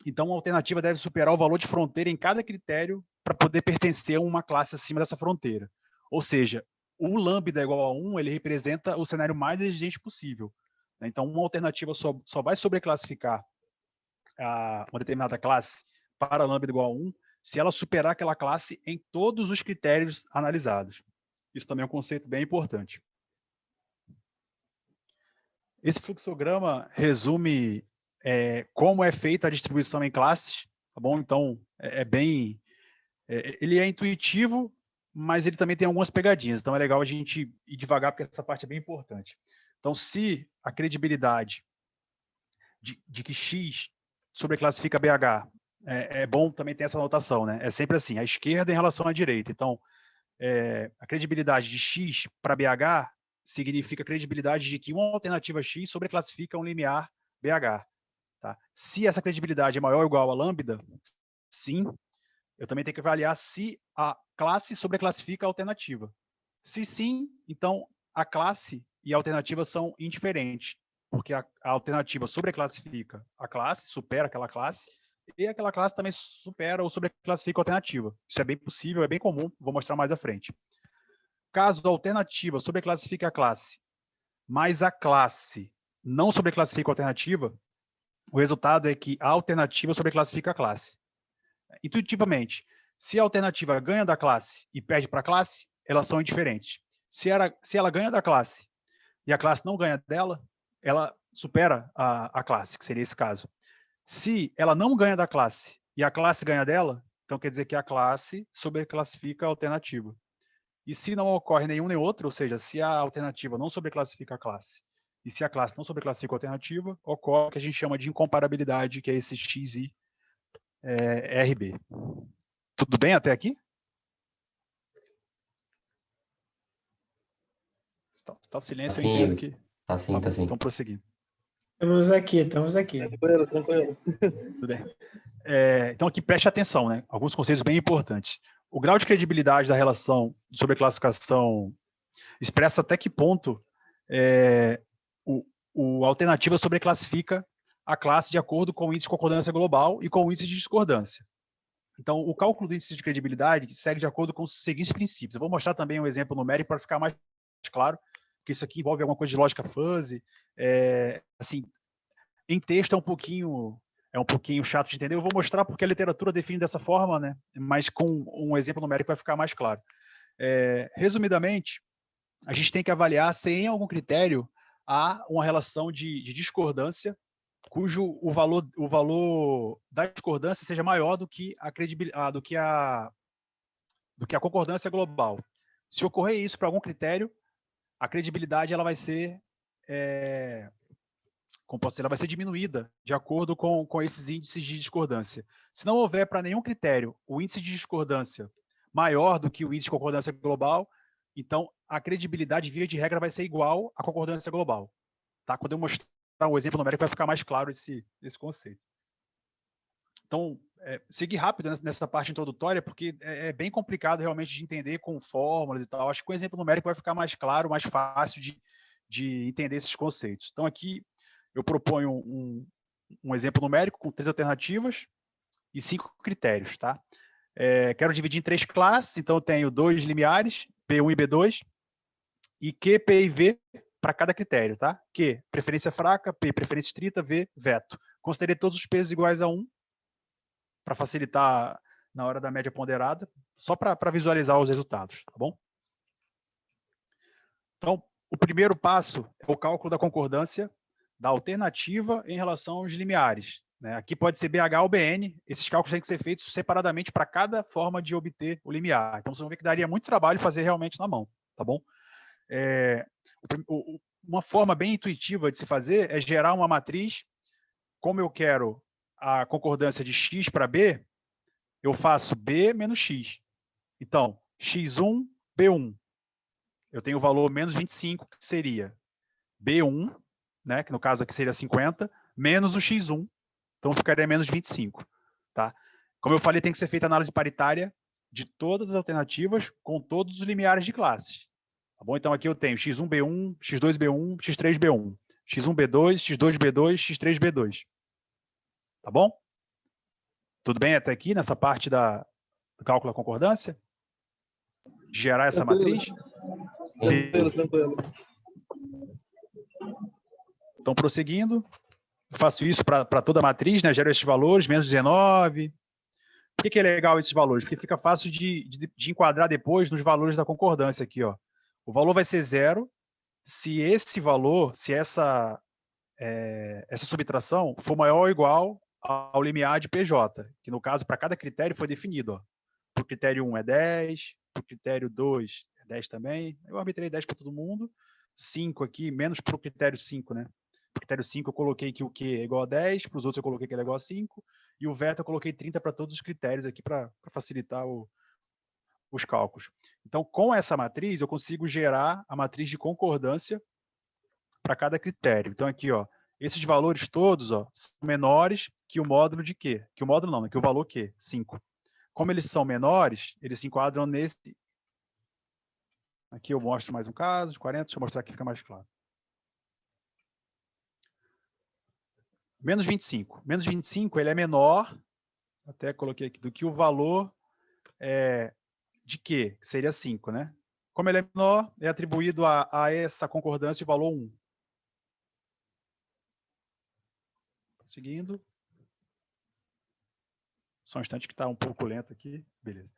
[SPEAKER 2] então a alternativa deve superar o valor de fronteira em cada critério para poder pertencer a uma classe acima dessa fronteira. Ou seja, o lambda é igual a 1, ele representa o cenário mais exigente possível. Então, uma alternativa só vai sobreclassificar uma determinada classe para lambda igual a 1 se ela superar aquela classe em todos os critérios analisados. Isso também é um conceito bem importante. Esse fluxograma resume como é feita a distribuição em classes, tá bom? Então, ele é intuitivo, mas ele também tem algumas pegadinhas. Então, é legal a gente ir devagar, porque essa parte é bem importante. Então, se a credibilidade de que X sobreclassifica BH, é bom também ter essa anotação, né? É sempre assim, a esquerda em relação à direita. Então, a credibilidade de X para BH significa a credibilidade de que uma alternativa X sobreclassifica um limiar BH. Tá? Se essa credibilidade é maior ou igual a lambda, sim, eu também tenho que avaliar se a classe sobreclassifica a alternativa. Se sim, então a classe e a alternativa são indiferentes. porque a alternativa sobreclassifica a classe, supera aquela classe, e aquela classe também supera ou sobreclassifica a alternativa. Isso é bem possível, é bem comum, vou mostrar mais à frente. Caso a alternativa sobreclassifique a classe, mas a classe não sobreclassifica a alternativa, o resultado é que a alternativa sobreclassifica a classe. Intuitivamente, se a alternativa ganha da classe e perde para a classe, elas são indiferentes. Se ela ganha da classe e a classe não ganha dela, ela supera a classe, que seria esse caso. Se ela não ganha da classe e a classe ganha dela, então quer dizer que a classe sobreclassifica a alternativa. E se não ocorre nenhum nem outro, ou seja, se a alternativa não sobreclassifica a classe e se a classe não sobreclassifica a alternativa, ocorre o que a gente chama de incomparabilidade, que é esse XI RB. Tudo bem até aqui? Está o silêncio, eu entendo que...
[SPEAKER 8] Tá sim, tá sim.
[SPEAKER 2] Então, prosseguindo.
[SPEAKER 4] Estamos aqui.
[SPEAKER 5] Tranquilo, tranquilo.
[SPEAKER 2] Tudo bem. Então, aqui preste atenção, né? Alguns conceitos bem importantes. O grau de credibilidade da relação de sobreclassificação expressa até que ponto a alternativa sobreclassifica a classe de acordo com o índice de concordância global e com o índice de discordância. Então, o cálculo do índice de credibilidade segue de acordo com os seguintes princípios. Eu vou mostrar também um exemplo numérico para ficar mais claro, que isso aqui envolve alguma coisa de lógica fuzzy. Assim, em texto é um pouquinho chato de entender. Eu vou mostrar porque a literatura define dessa forma, né? Mas com um exemplo numérico vai ficar mais claro. Resumidamente, a gente tem que avaliar se em algum critério há uma relação de discordância cujo o valor da discordância seja maior do que a concordância global. Se ocorrer isso para algum critério, a credibilidade ela vai ser ela vai ser diminuída de acordo com esses índices de discordância. Se não houver para nenhum critério o índice de discordância maior do que o índice de concordância global, então a credibilidade, via de regra, vai ser igual à concordância global. Tá? Quando eu mostrar o exemplo numérico, vai ficar mais claro esse conceito. Então, seguir rápido nessa parte introdutória, porque é bem complicado realmente de entender com fórmulas e tal. Acho que com o exemplo numérico vai ficar mais claro, mais fácil de entender esses conceitos. Então, aqui eu proponho um exemplo numérico com 3 alternativas e 5 critérios. Tá? Quero dividir em 3 classes, então eu tenho 2 limiares, P1 e B2, e Q, P e V para cada critério. Tá? Q, preferência fraca, P, preferência estrita, V, veto. Considerei todos os pesos iguais a 1, para facilitar na hora da média ponderada, só para visualizar os resultados, tá bom? Então, o primeiro passo é o cálculo da concordância da alternativa em relação aos limiares. Né? Aqui pode ser BH ou BN, esses cálculos têm que ser feitos separadamente para cada forma de obter o limiar. Então, vocês vão ver que daria muito trabalho fazer realmente na mão, tá bom? Uma forma bem intuitiva de se fazer é gerar uma matriz, como eu quero a concordância de x para B, eu faço B menos x. Então, x1, B1. Eu tenho o valor menos 25, que seria B1, né, que no caso aqui seria 50, menos o x1, então ficaria menos 25. Tá? Como eu falei, tem que ser feita análise paritária de todas as alternativas com todos os limiares de classes. Tá bom? Então aqui eu tenho x1, B1, x2, B1, x3, B1, x1, B2, x2, B2, x3, B2. Tá bom? Tudo bem até aqui, nessa parte do cálculo da concordância? Gerar essa matriz?
[SPEAKER 5] Tranquilo.
[SPEAKER 2] Então, prosseguindo, eu faço isso para toda a matriz, né? Gero esses valores, menos 19. Por que é legal esses valores? Porque fica fácil de enquadrar depois nos valores da concordância aqui, ó. O valor vai ser 0 se esse valor, se essa subtração for maior ou igual ao limiar de PJ, que no caso, para cada critério foi definido. Para o critério 1 é 10, para o critério 2 é 10 também. Eu arbitrei 10 para todo mundo. 5 aqui, menos para o critério 5, né? Para o critério 5 eu coloquei que o Q é igual a 10, para os outros eu coloquei que ele é igual a 5, e o veto eu coloquei 30 para todos os critérios aqui para facilitar os cálculos. Então, com essa matriz, eu consigo gerar a matriz de concordância para cada critério. Então, aqui, ó, esses valores todos, ó, são menores que o módulo de Q. Que o módulo não, né? Que o valor Q, 5. Como eles são menores, eles se enquadram nesse... Aqui eu mostro mais um caso, de 40, deixa eu mostrar aqui, fica mais claro. Menos 25. Menos 25, ele é menor, até coloquei aqui, do que o valor de Q, que seria 5, né? Como ele é menor, é atribuído a essa concordância de valor 1. Seguindo. Só um instante que está um pouco lento aqui. Beleza.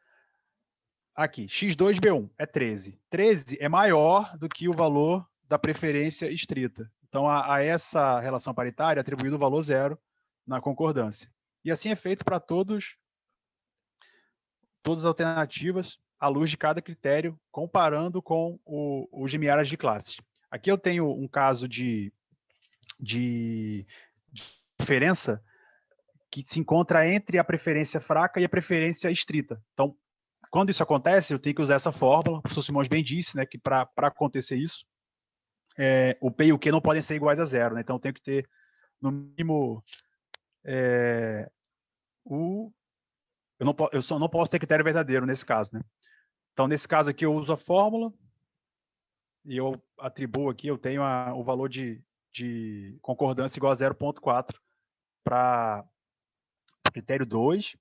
[SPEAKER 2] Aqui, x2b1 é 13. 13 é maior do que o valor da preferência estrita. Então, a essa relação paritária é atribuído o valor 0 na concordância. E assim é feito para todas as alternativas à luz de cada critério, comparando com os limiares de classe. Aqui eu tenho um caso de diferença que se encontra entre a preferência fraca e a preferência estrita. Então, quando isso acontece, eu tenho que usar essa fórmula, o professor Simões bem disse, né, que para acontecer isso, o P e o Q não podem ser iguais a 0, né? Então eu tenho que ter, no mínimo, eu só não posso ter critério verdadeiro nesse caso, né? Então, nesse caso aqui, eu uso a fórmula e eu atribuo aqui, eu tenho o valor de concordância igual a 0,4 para critério 2,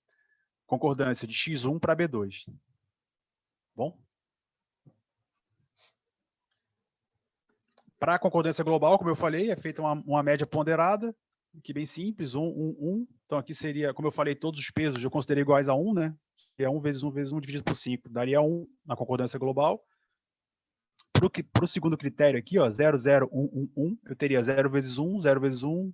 [SPEAKER 2] concordância de x1 para B2. Bom? Para a concordância global, como eu falei, é feita uma média ponderada, que bem simples, 1, 1, 1. Então, aqui seria, como eu falei, todos os pesos eu considerei iguais a 1, né? Que é 1 vezes 1 vezes 1 dividido por 5. Daria 1 na concordância global. Para o segundo critério aqui, ó, 0, 0, 1, 1, 1, eu teria 0 vezes 1, 0 vezes 1,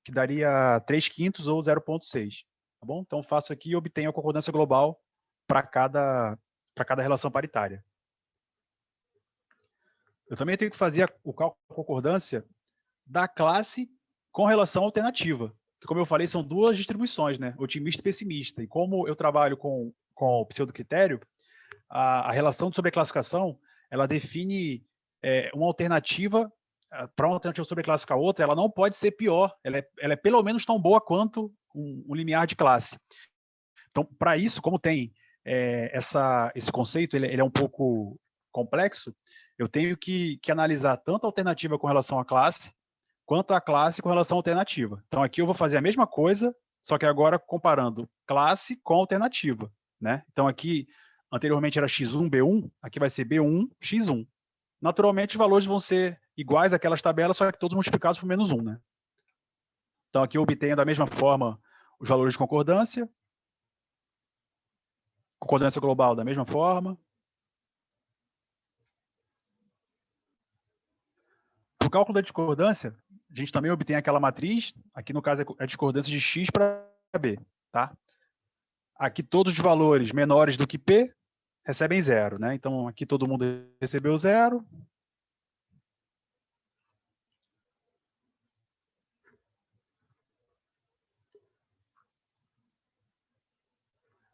[SPEAKER 2] que daria 3/5 ou 0,6. Tá bom? Então, faço aqui e obtenho a concordância global para cada relação paritária. Eu também tenho que fazer o cálculo da concordância da classe com relação à alternativa. Que, como eu falei, são duas distribuições, né? Otimista e pessimista. E como eu trabalho com o pseudo-critério, a relação de sobreclassificação, ela define uma alternativa, para uma alternativa sobreclassificar outra, ela não pode ser pior. Ela é pelo menos tão boa quanto um limiar de classe. Então, para isso, como tem esse conceito, ele é um pouco complexo, eu tenho que analisar tanto a alternativa com relação à classe, quanto a classe com relação à alternativa. Então, aqui eu vou fazer a mesma coisa, só que agora comparando classe com alternativa, né? Então, aqui, anteriormente era x1, b1, aqui vai ser b1, x1. Naturalmente, os valores vão ser iguais àquelas tabelas, só que todos multiplicados por menos 1, né? Então, aqui eu obtenho da mesma forma os valores de concordância global da mesma forma. Para o cálculo da discordância, a gente também obtém aquela matriz, aqui no caso é a discordância de x para b, tá? Aqui todos os valores menores do que p recebem 0, né? Então aqui todo mundo recebeu 0.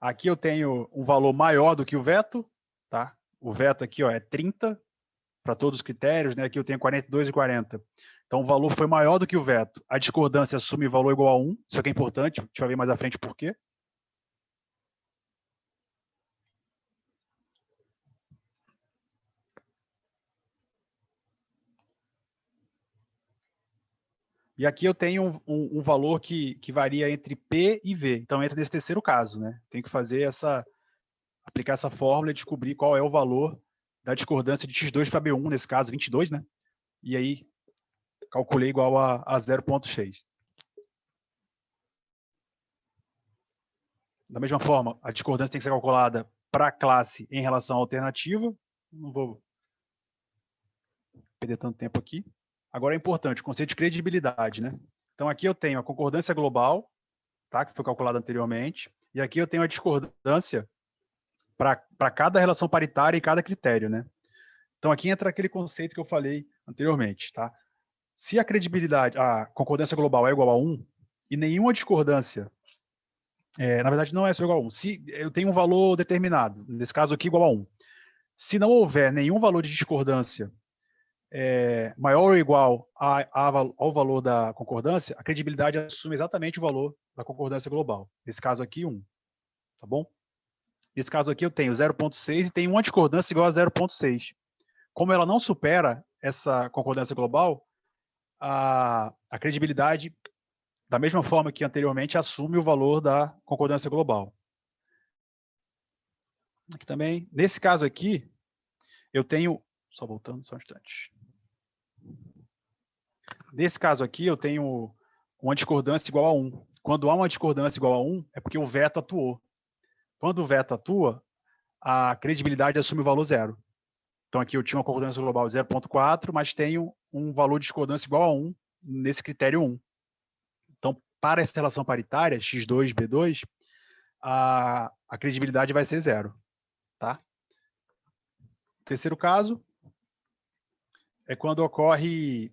[SPEAKER 2] Aqui eu tenho um valor maior do que o veto, tá? O veto aqui, ó, é 30 para todos os critérios, né? Aqui eu tenho 42 e 40. Então o valor foi maior do que o veto. A discordância assume valor igual a 1. Isso aqui é importante, a gente vai ver mais à frente por quê. E aqui eu tenho um valor que varia entre P e V. Então entra nesse terceiro caso, né? Tenho que fazer aplicar essa fórmula e descobrir qual é o valor da discordância de x2 para B1, nesse caso 22, né? E aí calculei igual a 0,6. Da mesma forma, a discordância tem que ser calculada para a classe em relação à alternativa. Não vou perder tanto tempo aqui. Agora é importante, o conceito de credibilidade, né? Então aqui eu tenho a concordância global, tá? Que foi calculada anteriormente, e aqui eu tenho a discordância para cada relação paritária e cada critério, né? Então aqui entra aquele conceito que eu falei anteriormente, tá? Se a concordância global é igual a 1, e nenhuma discordância, na verdade não é só igual a 1, se eu tenho um valor determinado, nesse caso aqui igual a 1, se não houver nenhum valor de discordância maior ou igual ao valor da concordância, a credibilidade assume exatamente o valor da concordância global. Nesse caso aqui, 1. Tá bom? Nesse caso aqui eu tenho 0,6 e tenho uma discordância igual a 0,6. Como ela não supera essa concordância global, a credibilidade da mesma forma que anteriormente, assume o valor da concordância global. Aqui também, nesse caso aqui, eu tenho, só voltando, só um instante. Nesse caso aqui, eu tenho uma discordância igual a 1. Quando há uma discordância igual a 1, é porque o veto atuou. Quando o veto atua, a credibilidade assume o valor 0. Então, aqui eu tinha uma concordância global de 0,4, mas tenho um valor de discordância igual a 1 nesse critério 1. Então, para essa relação paritária, x2, b2, a credibilidade vai ser 0. Tá? O terceiro caso é quando ocorre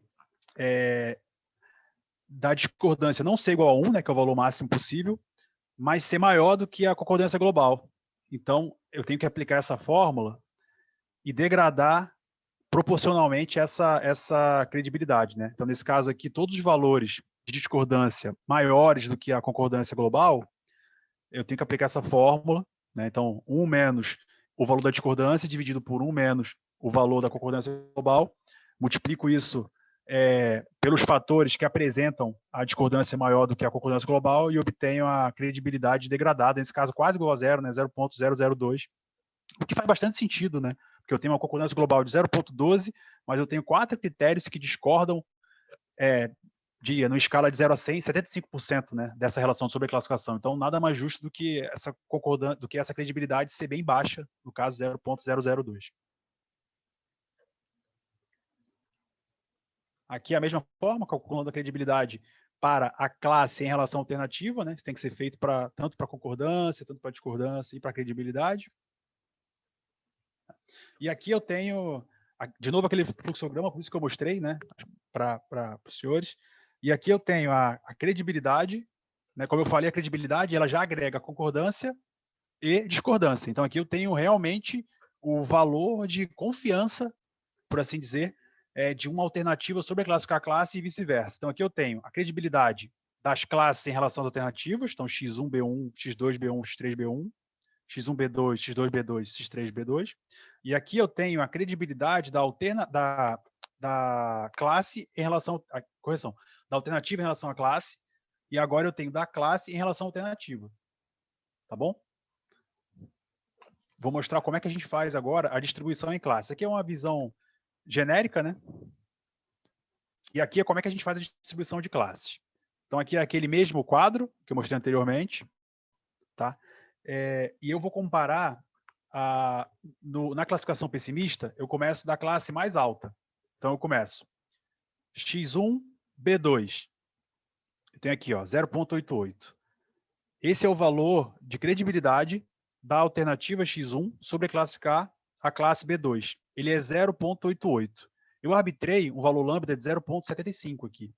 [SPEAKER 2] da discordância não ser igual a 1, né, que é o valor máximo possível, mas ser maior do que a concordância global. Então, eu tenho que aplicar essa fórmula e degradar proporcionalmente essa credibilidade, né? Então, nesse caso aqui, todos os valores de discordância maiores do que a concordância global, eu tenho que aplicar essa fórmula, né? Então, 1 menos o valor da discordância dividido por 1 menos o valor da concordância global, multiplico isso pelos fatores que apresentam a discordância maior do que a concordância global e obtenho a credibilidade degradada, nesse caso quase igual a 0, né? 0,002, o que faz bastante sentido, né? Porque eu tenho uma concordância global de 0,12, mas eu tenho 4 critérios que discordam numa escala de 0 a 100, 75%, né, dessa relação de sobreclassificação. Então, nada mais justo do que essa credibilidade ser bem baixa, no caso 0,002. Aqui é a mesma forma, calculando a credibilidade para a classe em relação alternativa, né? Isso tem que ser feito tanto para concordância, tanto para discordância e para credibilidade. E aqui eu tenho, de novo, aquele fluxograma, por isso que eu mostrei, né, para os senhores. E aqui eu tenho a credibilidade, né? Como eu falei, a credibilidade ela já agrega concordância e discordância. Então aqui eu tenho realmente o valor de confiança, por assim dizer, de uma alternativa sobre a classificar a classe e vice-versa. Então aqui eu tenho a credibilidade das classes em relação às alternativas, então x1, b1, x2, b1, x3, b1, x1, b2, x2, b2, x3, b2. E aqui eu tenho a credibilidade da classe em relação à correção, da alternativa em relação à classe, e agora eu tenho da classe em relação à alternativa. Tá bom? Vou mostrar como é que a gente faz agora a distribuição em classe. Aqui é uma visão genérica, né? E aqui é como é que a gente faz a distribuição de classes. Então aqui é aquele mesmo quadro que eu mostrei anteriormente, tá? E eu vou comparar na classificação pessimista, eu começo da classe mais alta. Então eu começo x1, b2. Eu tenho aqui, ó, 0,88. Esse é o valor de credibilidade da alternativa x1 sobre classificar a classe b2. Ele é 0,88. Eu arbitrei um valor lambda de 0,75 aqui.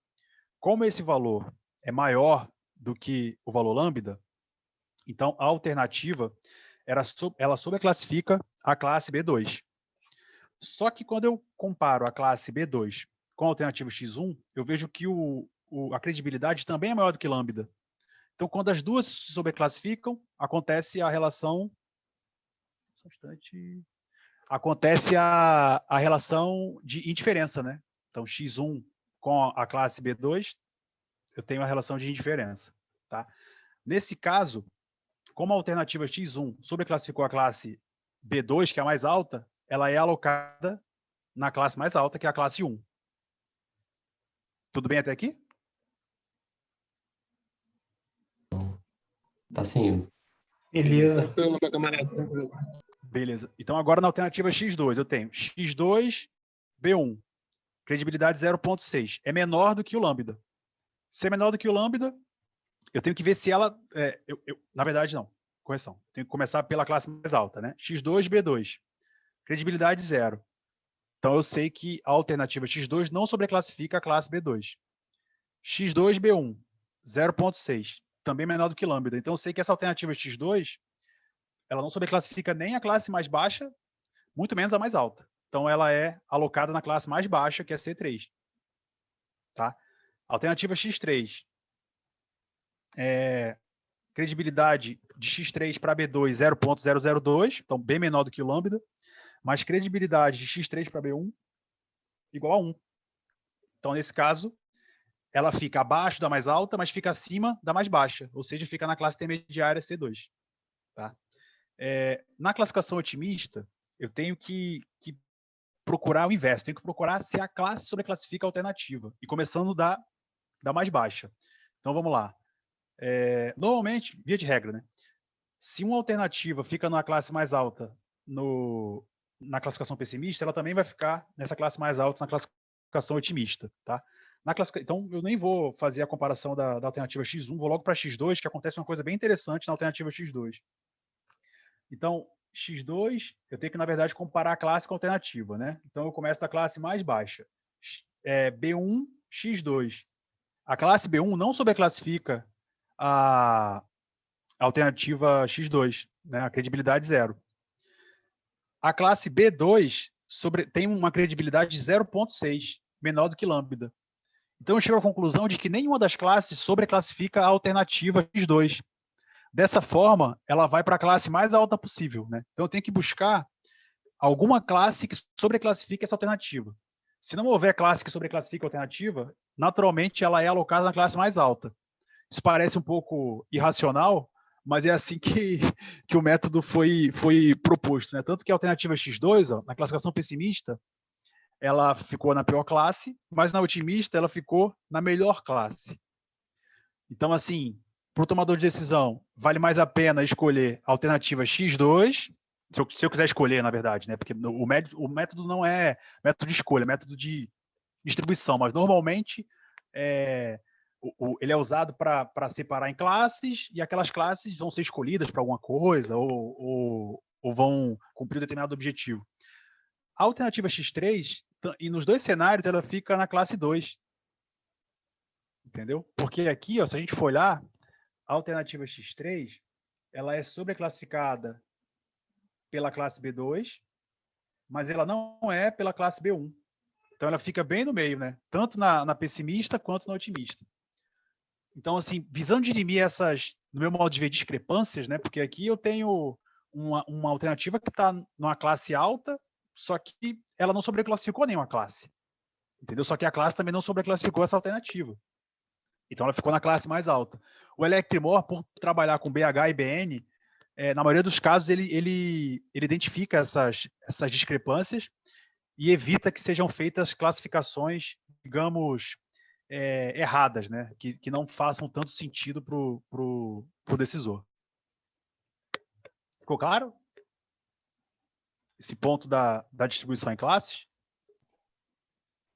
[SPEAKER 2] Como esse valor é maior do que o valor lambda, então a alternativa ela sobreclassifica a classe B2. Só que quando eu comparo a classe B2 com a alternativa x1, eu vejo que a credibilidade também é maior do que lambda. Então, quando as duas se sobreclassificam, acontece a relação... Só um instante... Acontece a relação de indiferença, né? Então, x1 com a classe B2, eu tenho a relação de indiferença. Tá? Nesse caso, como a alternativa x1 sobreclassificou a classe B2, que é a mais alta, ela é alocada na classe mais alta, que é a classe 1. Tudo bem até aqui?
[SPEAKER 8] Tá sim.
[SPEAKER 4] Beleza.
[SPEAKER 2] Beleza. Então, agora na alternativa x2, eu tenho x2, B1. Credibilidade 0,6. É menor do que o lambda. Se é menor do que o lambda, eu tenho que ver se ela... na verdade, não. Correção. Tenho que começar pela classe mais alta, né? x2, B2. Credibilidade 0. Então, eu sei que a alternativa x2 não sobreclassifica a classe B2. x2, B1. 0,6. Também menor do que lambda. Então, eu sei que essa alternativa x2, ela não sobreclassifica nem a classe mais baixa, muito menos a mais alta. Então, ela é alocada na classe mais baixa, que é C3. Tá? Alternativa x3. Credibilidade de x3 para B2, 0,002. Então, bem menor do que o lambda. Mas credibilidade de x3 para B1 igual a 1. Então, nesse caso, ela fica abaixo da mais alta, mas fica acima da mais baixa, ou seja, fica na classe intermediária C2. Tá? Na classificação otimista, eu tenho que procurar o inverso, tenho que procurar se a classe sobreclassifica a alternativa, e começando da mais baixa. Então, vamos lá. Normalmente, via de regra, né? Se uma alternativa fica numa classe mais alta na classificação pessimista, ela também vai ficar nessa classe mais alta na classificação otimista, tá? Então, eu nem vou fazer a comparação da alternativa X1, vou logo para X2, que acontece uma coisa bem interessante na alternativa X2. Então, X2, eu tenho que, na verdade, comparar a classe com a alternativa, né? Então, eu começo da classe mais baixa. B1, X2. A classe B1 não sobreclassifica a alternativa X2, né? A credibilidade 0. A classe B2 tem uma credibilidade de 0,6, menor do que lambda. Então, eu chego à conclusão de que nenhuma das classes sobreclassifica a alternativa X2. Dessa forma, ela vai para a classe mais alta possível, né? Então, eu tenho que buscar alguma classe que sobreclassifique essa alternativa. Se não houver classe que sobreclassifique a alternativa, naturalmente ela é alocada na classe mais alta. Isso parece um pouco irracional, mas é assim que o método foi proposto, né? Tanto que a alternativa X2, ó, na classificação pessimista, ela ficou na pior classe, mas na otimista ela ficou na melhor classe. Então, assim, para o tomador de decisão, vale mais a pena escolher a alternativa X2, se eu quiser escolher, na verdade, né? Porque o método não é método de escolha, é método de distribuição, mas normalmente ele é usado para separar em classes, e aquelas classes vão ser escolhidas para alguma coisa ou vão cumprir determinado objetivo. A alternativa X3, e nos dois cenários, ela fica na classe 2. Entendeu? Porque aqui, ó, se a gente for olhar, a alternativa X3, ela é sobreclassificada pela classe B2, mas ela não é pela classe B1. Então, ela fica bem no meio, né? Tanto na pessimista quanto na otimista. Então, assim, visando dirimir essas, no meu modo de ver, discrepâncias, né? Porque aqui eu tenho uma alternativa que está numa classe alta, só que ela não sobreclassificou nenhuma classe. Entendeu? Só que a classe também não sobreclassificou essa alternativa. Então, ela ficou na classe mais alta. O Electrimor, por trabalhar com BH e BN, na maioria dos casos, ele identifica essas discrepâncias e evita que sejam feitas classificações, digamos, erradas, né? Que não façam tanto sentido para o decisor. Ficou claro? Esse ponto da distribuição em classes?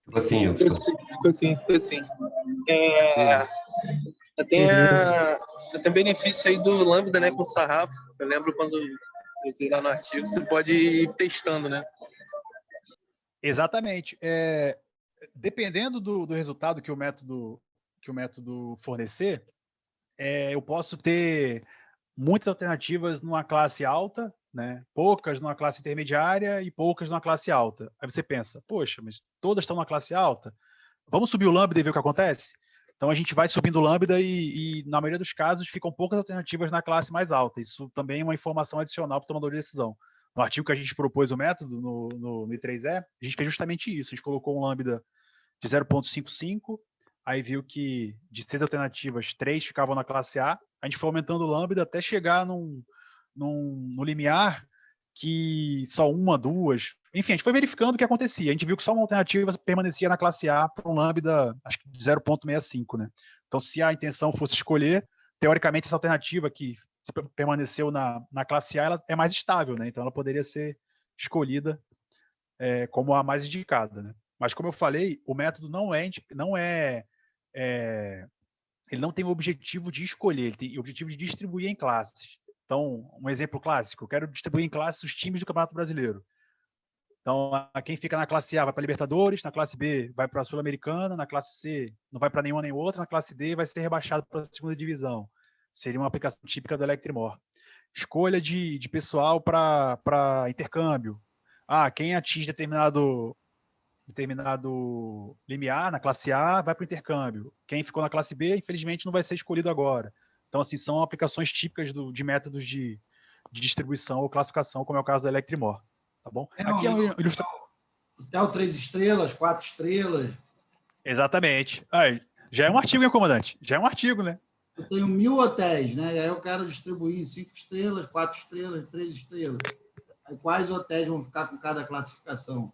[SPEAKER 8] Ficou assim,
[SPEAKER 5] Ficou assim. Tem benefício aí do Lambda, né, com o sarrafo. Eu lembro quando eu usei lá no artigo, você pode ir testando, né?
[SPEAKER 2] Exatamente. Dependendo do resultado que o método fornecer, eu posso ter muitas alternativas numa classe alta, né? Poucas numa classe intermediária e poucas numa classe alta. Aí você pensa, poxa, mas todas estão na classe alta? Vamos subir o lambda e ver o que acontece? Então a gente vai subindo o lambda e na maioria dos casos ficam poucas alternativas na classe mais alta. Isso também é uma informação adicional para o tomador de decisão. No artigo que a gente propôs o método, no I3E, a gente fez justamente isso. A gente colocou um lambda de 0,55, aí viu que de 6 alternativas, 3 ficavam na classe A. A gente foi aumentando o lambda até chegar no limiar que só uma, duas... Enfim, a gente foi verificando o que acontecia. A gente viu que só uma alternativa permanecia na classe A para um lambda, acho que de 0,65, né? Então, se a intenção fosse escolher, teoricamente, essa alternativa que permaneceu na classe A, ela é mais estável, né? Então, ela poderia ser escolhida como a mais indicada, né? Mas, como eu falei, o método ele não tem o objetivo de escolher, ele tem o objetivo de distribuir em classes. Então, um exemplo clássico, eu quero distribuir em classes os times do Campeonato Brasileiro. Então, quem fica na classe A vai para a Libertadores, na classe B vai para a Sul-Americana, na classe C não vai para nenhuma nem outra, na classe D vai ser rebaixado para a segunda divisão. Seria uma aplicação típica do Electrimor. Escolha de pessoal para intercâmbio. Quem atinge determinado limiar na classe A vai para o intercâmbio. Quem ficou na classe B, infelizmente, não vai ser escolhido agora. Então, assim, são aplicações típicas de métodos de distribuição ou classificação, como é o caso do Electrimor. Tá bom? Aqui é um
[SPEAKER 1] Hotel 3 estrelas, 4 estrelas.
[SPEAKER 2] Exatamente. Já é um artigo, hein, comandante? Já é um artigo, né?
[SPEAKER 1] Eu tenho 1.000 hotéis, né? E aí eu quero distribuir em 5 estrelas, 4 estrelas, 3 estrelas. Aí quais hotéis vão ficar com cada classificação?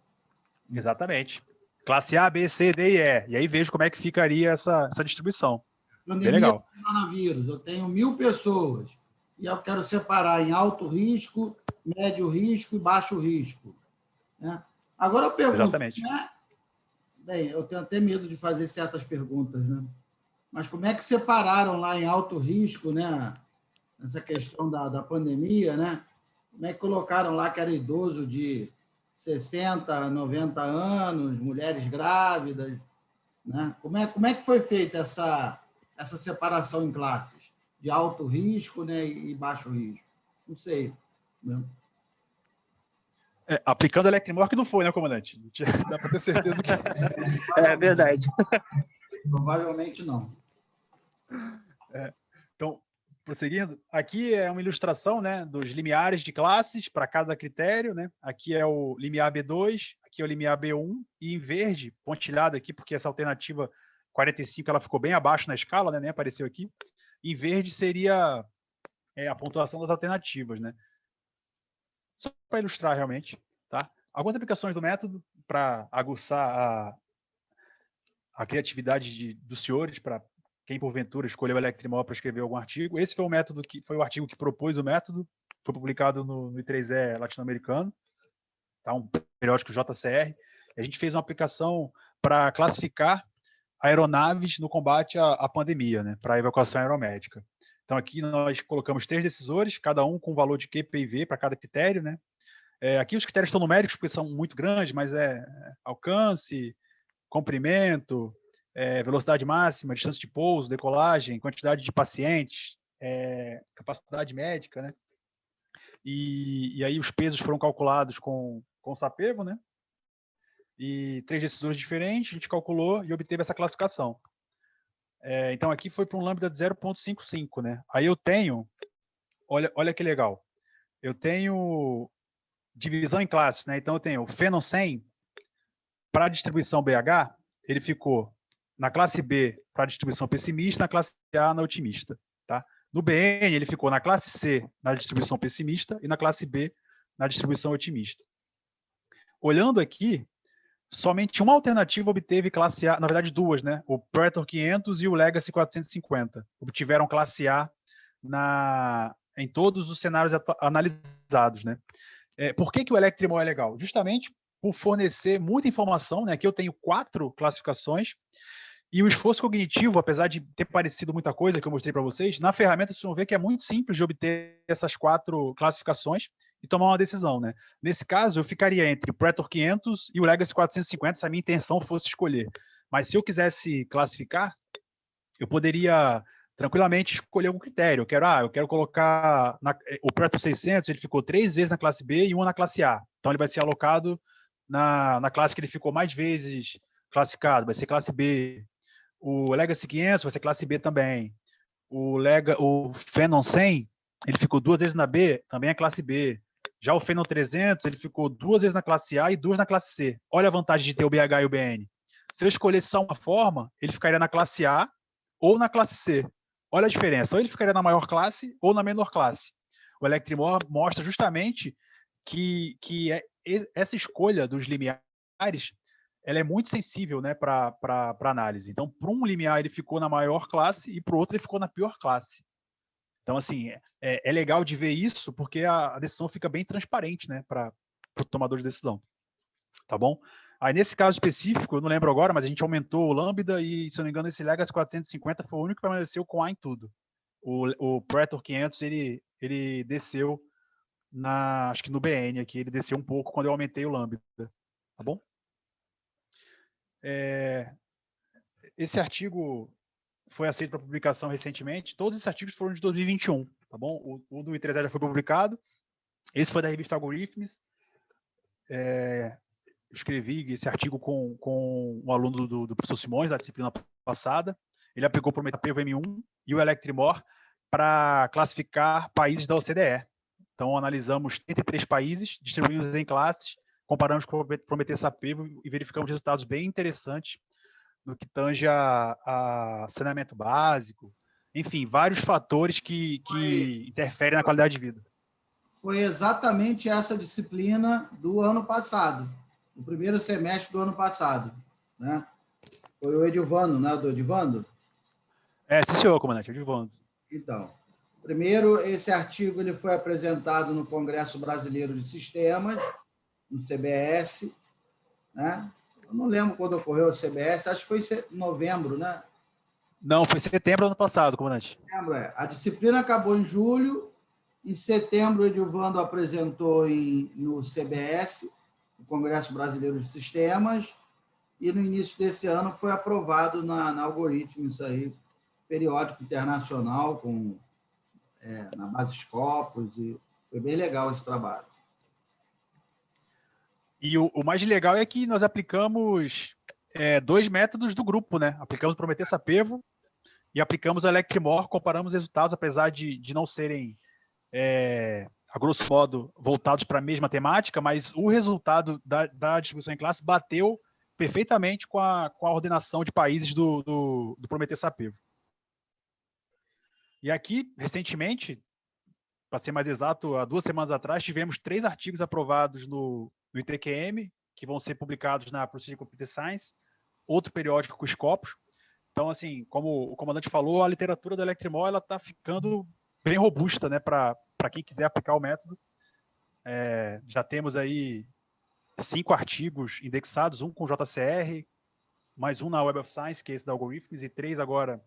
[SPEAKER 2] Exatamente. Classe A, B, C, D e E. E aí vejo como é que ficaria essa distribuição. Bem legal.
[SPEAKER 1] Pandemia do coronavírus, eu tenho 1.000 pessoas e eu quero separar em alto risco, médio risco e baixo risco, né? Agora eu pergunto,
[SPEAKER 2] Exatamente.
[SPEAKER 1] né? Bem, eu tenho até medo de fazer certas perguntas, né? Mas como é que separaram lá em alto risco, né? Nessa questão da pandemia, né? Como é que colocaram lá que era idoso de 60 a 90 anos, mulheres grávidas, né? Como é que foi feita essa separação em classes de alto risco, né, e baixo risco? Não sei, né?
[SPEAKER 2] Aplicando a Electrimor que não foi, né, comandante? Dá para ter certeza que...
[SPEAKER 5] É verdade.
[SPEAKER 1] Provavelmente não.
[SPEAKER 2] Então, prosseguindo, aqui é uma ilustração, né, dos limiares de classes para cada critério, né? Aqui é o limiar B2, aqui é o limiar B1, e em verde, pontilhado aqui, porque essa alternativa 45 ela ficou bem abaixo na escala, né, nem apareceu aqui. Em verde seria a pontuação das alternativas, né? Só para ilustrar realmente, tá? Algumas aplicações do método para aguçar a criatividade dos senhores, para quem porventura escolheu o Electrimol para escrever algum artigo. Esse foi o artigo que propôs o método, foi publicado no I3E latino-americano, tá? Um periódico JCR. A gente fez uma aplicação para classificar aeronaves no combate à pandemia, né, para a evacuação aeromédica. Então, aqui nós colocamos 3 decisores, cada um com um valor de Q, P e V para cada critério, né? Aqui os critérios estão numéricos, porque são muito grandes, mas alcance, comprimento, velocidade máxima, distância de pouso, decolagem, quantidade de pacientes, capacidade médica, né? E aí os pesos foram calculados com o SAPEVO, né? E 3 decisores diferentes, a gente calculou e obteve essa classificação. Então aqui foi para um lambda de 0,55, né? Aí eu tenho, olha que legal, eu tenho divisão em classes, né? Então eu tenho o Phenom 100 para a distribuição BH, ele ficou na classe B para a distribuição pessimista, na classe A na otimista, tá? No BN ele ficou na classe C na distribuição pessimista e na classe B na distribuição otimista. Olhando aqui, somente uma alternativa obteve classe A, na verdade 2, né? O Praetor 500 e o Legacy 450 obtiveram classe A em todos os cenários analisados, né? Por que o Electrimol é legal? Justamente por fornecer muita informação, né? Aqui eu tenho 4 classificações e o esforço cognitivo, apesar de ter parecido muita coisa que eu mostrei para vocês, na ferramenta vocês vão ver que é muito simples de obter essas 4 classificações e tomar uma decisão, né? Nesse caso, eu ficaria entre o Praetor 500 e o Legacy 450 se a minha intenção fosse escolher. Mas se eu quisesse classificar, eu poderia tranquilamente escolher algum critério. Eu quero colocar o Praetor 600, ele ficou 3 vezes na classe B e 1 na classe A. Então ele vai ser alocado na classe que ele ficou mais vezes classificado, vai ser classe B. O Legacy 500 vai ser classe B também. O Phenom 100, ele ficou 2 vezes na B, também é classe B. Já o Phenom 300, ele ficou 2 vezes na classe A e 2 na classe C. Olha a vantagem de ter o BH e o BN. Se eu escolhesse só uma forma, ele ficaria na classe A ou na classe C. Olha a diferença. Ou ele ficaria na maior classe ou na menor classe. O Electrimor mostra justamente que essa escolha dos limiares ela é muito sensível, né, para análise. Então, para um limiar ele ficou na maior classe e para o outro ele ficou na pior classe. Então, assim, é legal de ver isso porque a decisão fica bem transparente, né, para o tomador de decisão. Tá bom? Aí, nesse caso específico, eu não lembro agora, mas a gente aumentou o lambda e, se eu não me engano, esse Legacy 450 foi o único que permaneceu com A em tudo. O Praetor 500, ele desceu acho que no BN aqui, ele desceu um pouco quando eu aumentei o lambda. Tá bom? Esse artigo foi aceito para publicação recentemente. Todos esses artigos foram de 2021, tá bom? O do I3E já foi publicado. Esse foi da revista Algorithms. Eu escrevi esse artigo com um aluno do professor Simões, da disciplina passada. Ele aplicou para o MetaPevo M1 e o Electrimor para classificar países da OCDE. Então, analisamos 33 países, distribuímos em classes, comparamos com o Prometheus Sapevo e verificamos resultados bem interessantes no que tange a saneamento básico, enfim, vários fatores que interferem na qualidade de vida.
[SPEAKER 1] Foi exatamente essa disciplina do ano passado, o primeiro semestre do ano passado, né? Foi o Edivando, né? Do Edivando?
[SPEAKER 2] Sim, senhor, comandante, Edivando.
[SPEAKER 1] Então, primeiro, esse artigo ele foi apresentado no Congresso Brasileiro de Sistemas, no CBS, né? Eu não lembro quando ocorreu o CBS, acho que foi em novembro, né?
[SPEAKER 2] Não, foi em setembro do ano passado, comandante.
[SPEAKER 1] Setembro, é. A disciplina acabou em julho, em setembro o Edivando apresentou no CBS, no Congresso Brasileiro de Sistemas, e no início desse ano foi aprovado na Algoritmo, isso aí, periódico internacional, na base Scopus, e foi bem legal esse trabalho.
[SPEAKER 2] E o mais legal é que nós aplicamos 2 métodos do grupo, né? Aplicamos o Prometheus-Sapevo e aplicamos o Electrimor, comparamos os resultados, apesar de não serem, a grosso modo, voltados para a mesma temática, mas o resultado da distribuição em classe bateu perfeitamente com a ordenação de países do Prometheus-Sapevo. E aqui, recentemente, para ser mais exato, há 2 semanas atrás, tivemos 3 artigos aprovados no ITQM, que vão ser publicados na Proceeding Computer Science, outro periódico com Scopus. Então, assim, como o comandante falou, a literatura da Electrimor está ficando bem robusta, né, para quem quiser aplicar o método. Já temos aí 5 artigos indexados, um com JCR, mais um na Web of Science, que é esse da Algorithms, e 3 agora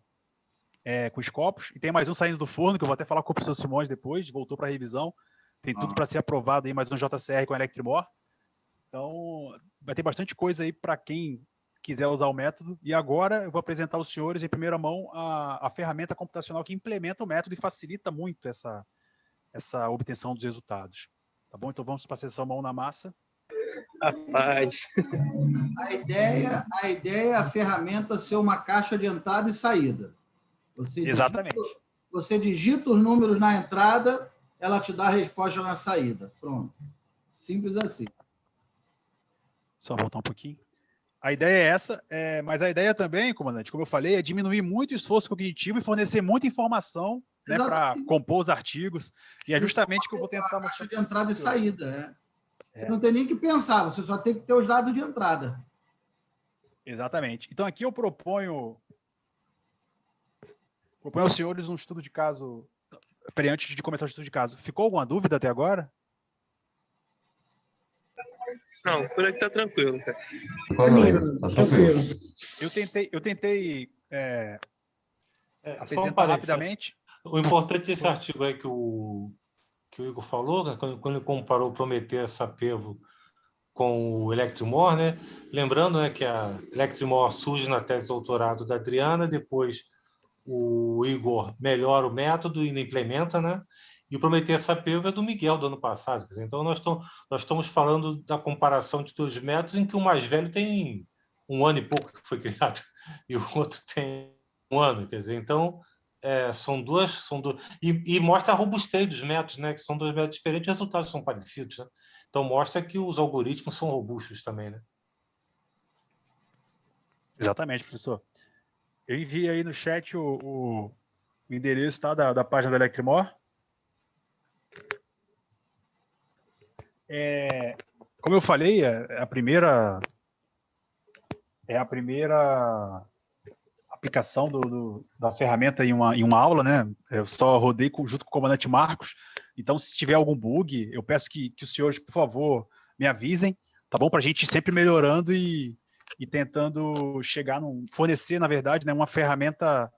[SPEAKER 2] com Scopus, e tem mais um saindo do forno, que eu vou até falar com o professor Simões depois, voltou para revisão, tem tudo para ser aprovado aí, mais um JCR com a Electrimor. Então, vai ter bastante coisa aí para quem quiser usar o método, e agora eu vou apresentar aos senhores, em primeira mão, a ferramenta computacional que implementa o método e facilita muito essa obtenção dos resultados. Tá bom? Então vamos para a sessão mão na massa.
[SPEAKER 5] Rapaz.
[SPEAKER 1] A ideia é a ferramenta ser uma caixa de entrada e saída.
[SPEAKER 2] Exatamente.
[SPEAKER 1] Você digita os números na entrada, ela te dá a resposta na saída. Pronto. Simples assim.
[SPEAKER 2] Só voltar um pouquinho. A ideia é essa, mas a ideia também, comandante, como eu falei, é diminuir muito o esforço cognitivo e fornecer muita informação, né, para compor os artigos. E é justamente o que eu vou tentar mostrar.
[SPEAKER 1] Caixa de entrada e saída. Você não tem nem que pensar, você só tem que ter os dados de entrada.
[SPEAKER 2] Exatamente. Então, aqui eu proponho aos senhores um estudo de caso. Peraí, antes de começar o estudo de caso, ficou alguma dúvida até agora?
[SPEAKER 5] Não, por aqui tá tranquilo, cara.
[SPEAKER 8] Tá tranquilo.
[SPEAKER 2] Eu tentei
[SPEAKER 7] só um
[SPEAKER 2] apresentar
[SPEAKER 7] parênteses.
[SPEAKER 2] rapidamente.
[SPEAKER 7] O importante desse artigo é que o Igor falou, né, quando ele comparou o Prometheus-Sapevo com o Electrimor, né? Lembrando, né, que a Electrimor surge na tese de doutorado da Adriana, depois o Igor melhora o método e ainda implementa, né? E o Prometheus-Sapevo é do Miguel, do ano passado. Quer dizer, então, nós estamos falando da comparação de 2 métodos em que o mais velho tem 1 ano e pouco que foi criado e o outro tem 1 ano. Quer dizer, então, são duas e mostra a robustez dos métodos, né? Que são 2 métodos diferentes, os resultados são parecidos, né? Então, mostra que os algoritmos são robustos também, né?
[SPEAKER 2] Exatamente, professor. Eu enviei aí no chat o endereço, tá, da página da Electrimor. Como eu falei, é a primeira aplicação da ferramenta em uma aula, né? Eu só rodei junto com o comandante Marcos. Então, se tiver algum bug, eu peço que os senhores, por favor, me avisem, tá bom? Para a gente ir sempre melhorando e tentando fornecer, na verdade, né, uma ferramenta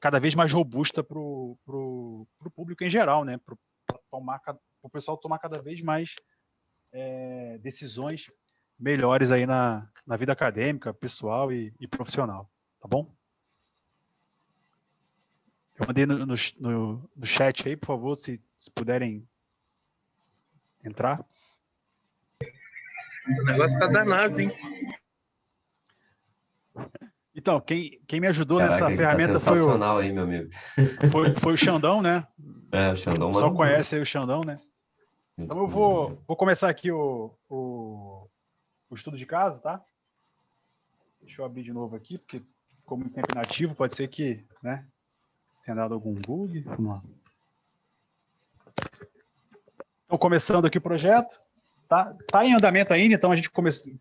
[SPEAKER 2] cada vez mais robusta para o público em geral, né? Para o pessoal tomar cada vez mais decisões melhores aí na vida acadêmica, pessoal e profissional, tá bom? Eu mandei no chat aí, por favor, se puderem entrar.
[SPEAKER 5] O negócio tá danado, hein?
[SPEAKER 2] Então, quem me ajudou
[SPEAKER 8] Caraca,
[SPEAKER 2] nessa ferramenta
[SPEAKER 8] tá sensacional aí, meu amigo.
[SPEAKER 2] foi o Xandão, né?
[SPEAKER 8] O Xandão,
[SPEAKER 2] só conhece aí o Xandão, né? Então eu vou começar aqui o estudo de caso, tá? Deixa eu abrir de novo aqui, porque ficou muito tempo inativo, pode ser que, né, tenha dado algum bug. Vamos lá. Então, começando aqui o projeto. Tá em andamento ainda, então a gente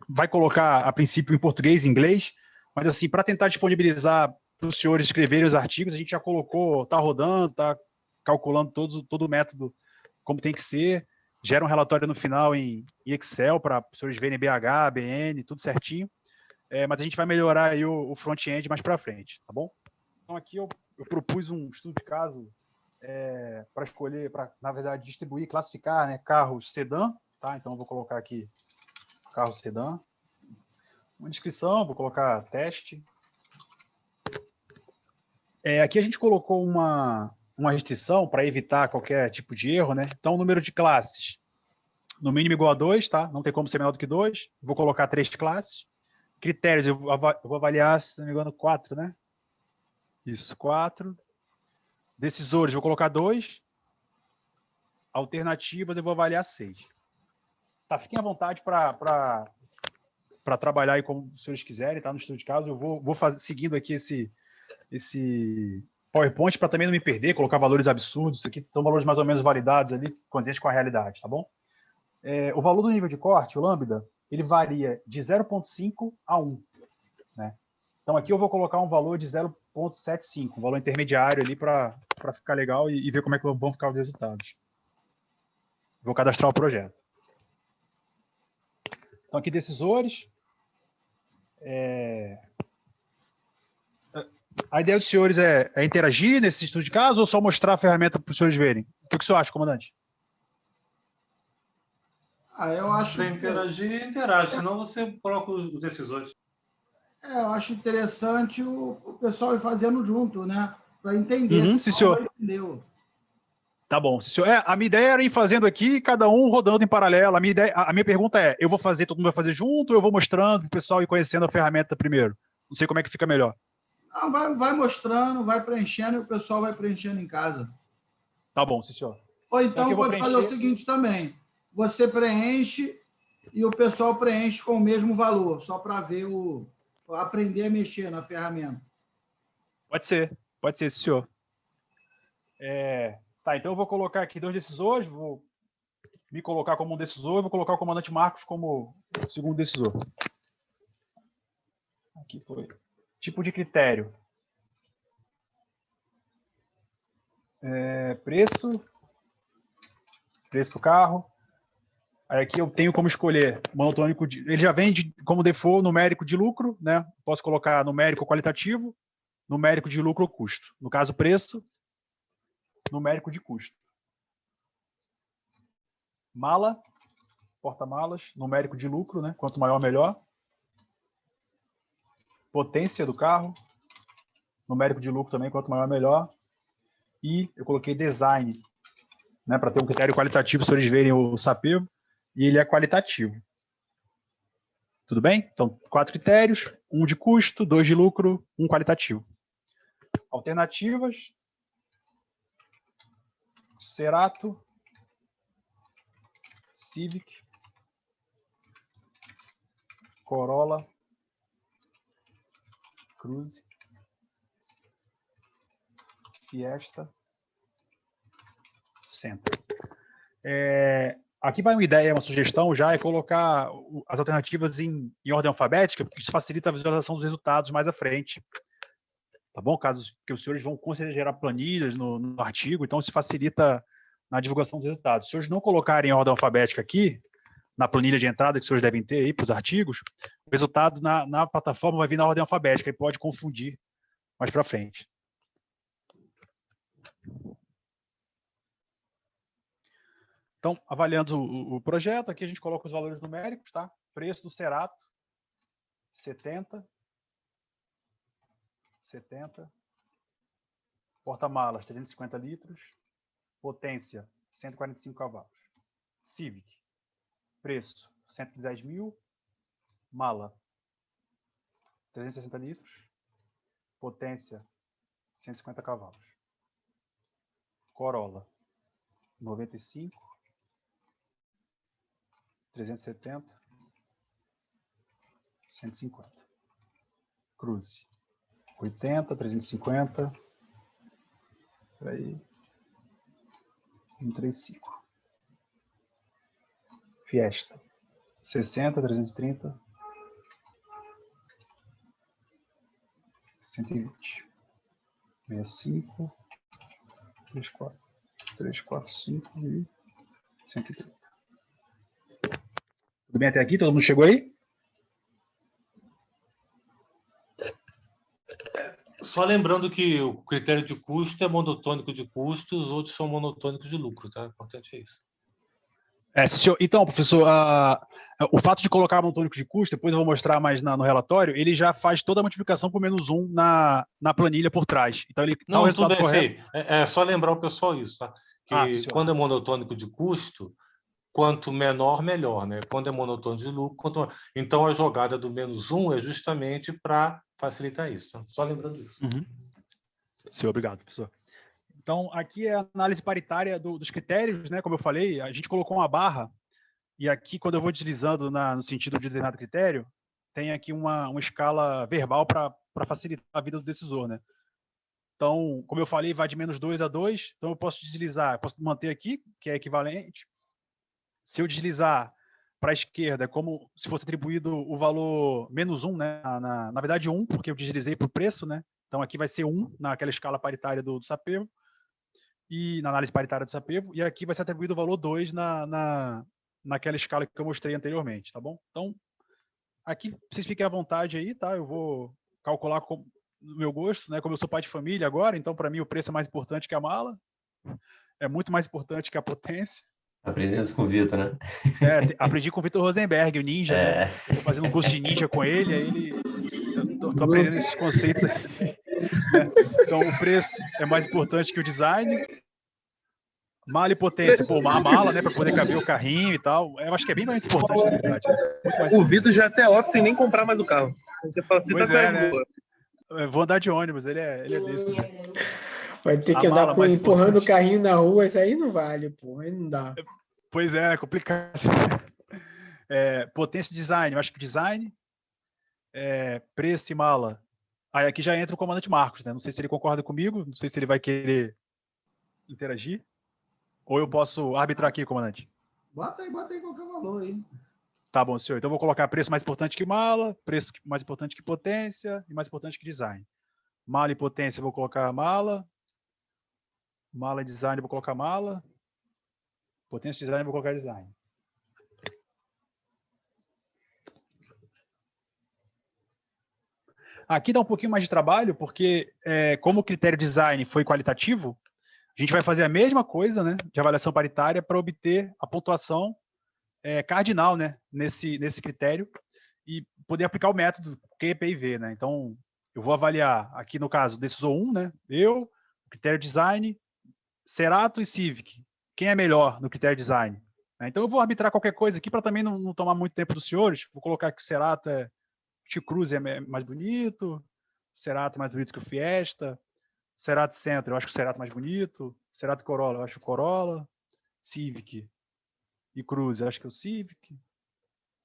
[SPEAKER 2] vai colocar, a princípio, em português e inglês, mas, assim, para tentar disponibilizar para os senhores escreverem os artigos, a gente já colocou, está rodando, está calculando todo o método como tem que ser, gera um relatório no final em Excel para os senhores verem BH, BN, tudo certinho, mas a gente vai melhorar aí o front-end mais para frente, tá bom? Então, aqui eu propus um estudo de caso para escolher, para, na verdade, distribuir, classificar, né, carros sedã, tá? Então, eu vou colocar aqui carro sedã. Uma descrição, vou colocar teste. Aqui a gente colocou uma restrição para evitar qualquer tipo de erro, né? Então, o número de classes, no mínimo igual a 2, tá? Não tem como ser menor do que 2. Vou colocar 3 classes. Critérios, eu vou avaliar, se não me engano, 4, né? Isso, 4. Decisores, vou colocar 2. Alternativas, eu vou avaliar 6. Tá, fiquem à vontade para trabalhar aí como os senhores quiserem, tá? No estudo de caso, eu vou seguindo aqui esse PowerPoint para também não me perder, colocar valores absurdos. Isso aqui são valores mais ou menos validados ali, condizentes com a realidade, tá bom? O valor do nível de corte, o lambda, ele varia de 0,5 a 1, né? Então, aqui eu vou colocar um valor de 0,75, um valor intermediário ali para ficar legal e ver como é que vão ficar os resultados. Vou cadastrar o projeto. Então, aqui decisores. A ideia dos senhores é interagir nesse estudo de caso ou só mostrar a ferramenta para os senhores verem? O que o senhor acha, comandante?
[SPEAKER 1] Eu acho.
[SPEAKER 7] Se interagir, interage, senão você coloca os decisores.
[SPEAKER 1] Eu acho interessante o pessoal ir fazendo junto, né? Para entender.
[SPEAKER 2] Sim, senhor.
[SPEAKER 1] Entendeu?
[SPEAKER 2] Tá bom. A minha ideia era ir fazendo aqui, cada um rodando em paralelo. A minha pergunta é, eu vou fazer, todo mundo vai fazer junto, ou eu vou mostrando para o pessoal ir conhecendo a ferramenta primeiro? Não sei como é que fica melhor.
[SPEAKER 1] Não, vai mostrando, vai preenchendo e o pessoal vai preenchendo em casa.
[SPEAKER 2] Tá bom, sim, senhor.
[SPEAKER 1] Ou então pode fazer o seguinte também. Você preenche e o pessoal preenche com o mesmo valor, só para ver aprender a mexer na ferramenta.
[SPEAKER 2] Pode ser, sim, senhor. Tá, então eu vou colocar aqui 2 decisores, vou me colocar como um decisor e vou colocar o comandante Marcos como segundo decisor. Aqui foi. Tipo de critério. Preço do carro. Aí aqui eu tenho como escolher monotônico. Ele já vem como default numérico de lucro, né? Posso colocar numérico qualitativo, numérico de lucro ou custo. No caso, preço, numérico de custo. Mala, porta-malas, numérico de lucro, né? Quanto maior, melhor. Potência do carro, numérico de lucro também, quanto maior, melhor. E eu coloquei design, né? Para ter um critério qualitativo, se vocês verem o SAPEVO, e ele é qualitativo. Tudo bem? Então, 4 critérios, 1 de custo, 2 de lucro, 1 qualitativo. Alternativas. Cerato. Civic. Corolla. Cruze. Fiesta. Sentra. Aqui vai uma ideia, uma sugestão já, é colocar as alternativas em ordem alfabética, porque isso facilita a visualização dos resultados mais à frente. Tá bom? Caso que os senhores vão conseguir gerar planilhas no artigo, então isso facilita na divulgação dos resultados. Se os senhores não colocarem em ordem alfabética aqui, na planilha de entrada que os senhores devem ter aí para os artigos, o resultado na plataforma vai vir na ordem alfabética e pode confundir mais para frente. Então, avaliando o projeto, aqui a gente coloca os valores numéricos, tá? Preço do Cerato, 70. Porta-malas, 350 litros. Potência, 145 cavalos. Civic, preço, 110 mil. Mala, 360 litros. Potência, 150 cavalos. Corolla, 95. 370. 150. Cruze. 80, 350. Aí. 135. Fiesta. 60, 330. 120. 65. 345 e 130. Tudo bem até aqui? Todo mundo chegou aí?
[SPEAKER 7] Só lembrando que o critério de custo é monotônico de custo, os outros são monotônicos de lucro, tá? O importante é isso.
[SPEAKER 2] Então, professor, o fato de colocar monotônico de custo, depois eu vou mostrar mais no relatório, ele já faz toda a multiplicação por -1 na planilha por trás. Então, ele dá o resultado
[SPEAKER 7] tudo bem,
[SPEAKER 2] correto.
[SPEAKER 7] sei. É só lembrar o pessoal isso, tá? Que quando é monotônico de custo, quanto menor, melhor, né? Quando é monotônico de lucro, então a jogada do -1 é justamente para facilitar isso. Tá? Só lembrando isso.
[SPEAKER 2] Sim, obrigado, professor. Então, aqui é a análise paritária dos critérios, né? Como eu falei, a gente colocou uma barra, e aqui, quando eu vou deslizando no sentido de determinado critério, tem aqui uma escala verbal para facilitar a vida do decisor, né? Então, como eu falei, vai de -2 a 2, então eu posso deslizar, posso manter aqui, que é equivalente. Se eu deslizar para a esquerda, é como se fosse atribuído o valor -1, né? Na verdade, 1, porque eu deslizei para o preço, né? Então, aqui vai ser 1 naquela escala paritária do Sapego, e na análise paritária do Sapego, e aqui vai ser atribuído o valor 2 naquela escala que eu mostrei anteriormente, tá bom? Então, aqui vocês fiquem à vontade aí, tá? Eu vou calcular no meu gosto, né? Como eu sou pai de família agora, então para mim o preço é mais importante que a mala, é muito mais importante que a potência.
[SPEAKER 8] Aprendendo com o Vitor, né?
[SPEAKER 2] Aprendi com o Vitor Rosenberg, o ninja, né? Eu tô fazendo um curso de ninja com ele, aí eu tô aprendendo esses conceitos aí, né? Então, o preço é mais importante que o design. Mala e potência, a mala, né, para poder caber o carrinho e tal. Eu acho que é bem mais importante, na verdade. Né? Muito mais
[SPEAKER 5] o Vitor já até opta em nem comprar mais o carro. Você fala assim,
[SPEAKER 2] pois né? Eu vou andar de ônibus, ele é desse. Né?
[SPEAKER 4] Vai ter que andar empurrando o carrinho na rua, isso aí não vale, pô, aí não dá.
[SPEAKER 2] Pois é complicado. Potência e design, eu acho que design, preço e mala. Aí aqui já entra o comandante Marcos, né? Não sei se ele concorda comigo, não sei se ele vai querer interagir. Ou eu posso arbitrar aqui, comandante?
[SPEAKER 1] Bota aí qualquer valor aí.
[SPEAKER 2] Tá bom, senhor. Então, eu vou colocar preço mais importante que mala, preço mais importante que potência e mais importante que design. Mala e potência, eu vou colocar mala. Mala e design, eu vou colocar mala. Potência e design, eu vou colocar design. Aqui dá um pouquinho mais de trabalho, porque como o critério design foi qualitativo, a gente vai fazer a mesma coisa, né, de avaliação paritária para obter a pontuação cardinal, né, nesse critério e poder aplicar o método QPIV, né? Então, eu vou avaliar aqui no caso decisor 1, né, o critério design, Cerato e Civic. Quem é melhor no critério design? Então, eu vou arbitrar qualquer coisa aqui para também não tomar muito tempo dos senhores. Vou colocar que o Cerato T-Cruze é mais bonito, Cerato é mais bonito que o Fiesta, Cerato Centro, eu acho que o Cerato é mais bonito. Cerato Corolla, eu acho o Corolla. Civic e Cruze, eu acho que é o Civic.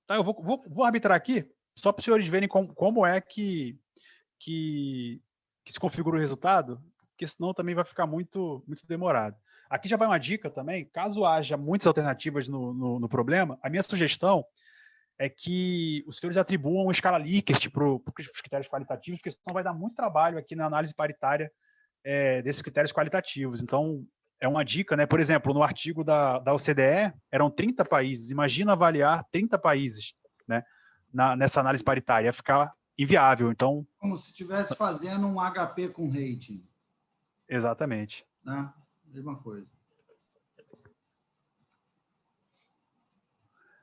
[SPEAKER 2] Tá, eu vou arbitrar aqui, só para os senhores verem como é que se configura o resultado, porque senão também vai ficar muito demorado. Aqui já vai uma dica também, caso haja muitas alternativas no problema, a minha sugestão é que os senhores atribuam uma escala Likert para os critérios qualitativos, porque senão vai dar muito trabalho aqui na análise paritária desses critérios qualitativos. Então, é uma dica, né? Por exemplo, no artigo da OCDE, eram 30 países. Imagina avaliar 30 países, né, nessa análise paritária. Ia ficar inviável. Então,
[SPEAKER 1] como se estivesse fazendo um HP com rating.
[SPEAKER 2] Exatamente.
[SPEAKER 1] Né? Mesma coisa.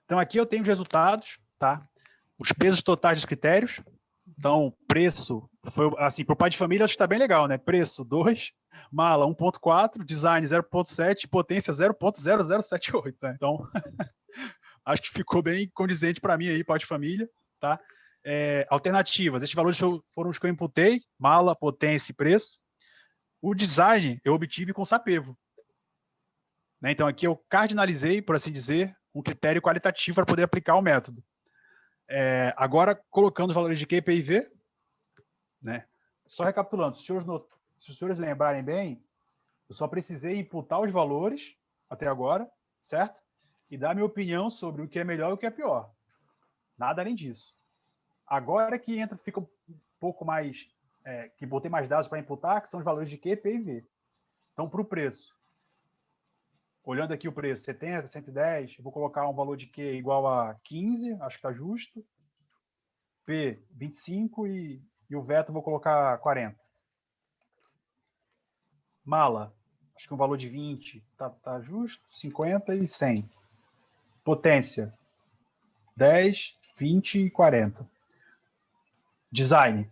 [SPEAKER 2] Então, aqui eu tenho os resultados, tá? Os pesos totais dos critérios. Então, preço, foi assim, para o pai de família, acho que está bem legal, né? Preço 2, mala 1.4, design 0.7, potência 0.0078, né? Então, acho que ficou bem condizente para mim aí, pai de família, tá? Alternativas, esses valores foram os que eu imputei, mala, potência e preço. O design eu obtive com Sapego. Né? Então, aqui eu cardinalizei, por assim dizer, um critério qualitativo para poder aplicar o método. Agora, colocando os valores de QPIV, né? Só recapitulando, se os senhores lembrarem bem, eu só precisei imputar os valores até agora, certo? E dar minha opinião sobre o que é melhor e o que é pior. Nada além disso. Agora que fica um pouco mais, que botei mais dados para imputar, que são os valores de Q, P e V. Então, para o preço, olhando aqui o preço, 70, 110, eu vou colocar um valor de Q igual a 15, acho que está justo. P, 25 e o veto eu vou colocar 40. Mala, acho que um valor de 20 tá justo, 50 e 100. Potência, 10, 20 e 40. Design.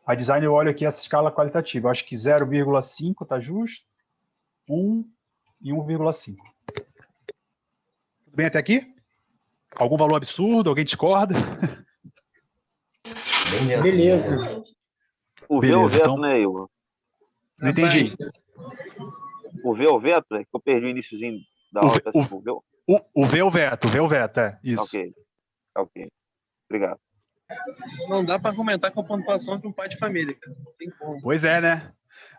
[SPEAKER 2] A design eu olho aqui essa escala qualitativa. Eu acho que 0,5 está justo, 1 e 1,5. Tudo bem até aqui? Algum valor absurdo? Alguém discorda?
[SPEAKER 4] Beleza.
[SPEAKER 11] O V é o
[SPEAKER 2] Beleza,
[SPEAKER 11] veto,
[SPEAKER 2] então...
[SPEAKER 11] né, Igor?
[SPEAKER 2] Não entendi.
[SPEAKER 11] O V é o veto? É que eu perdi o iniciozinho da aula.
[SPEAKER 2] O V é o veto, isso.
[SPEAKER 11] Ok. Obrigado.
[SPEAKER 5] Não dá para argumentar com a pontuação de um pai de família, cara. Não tem como.
[SPEAKER 2] Pois é, né?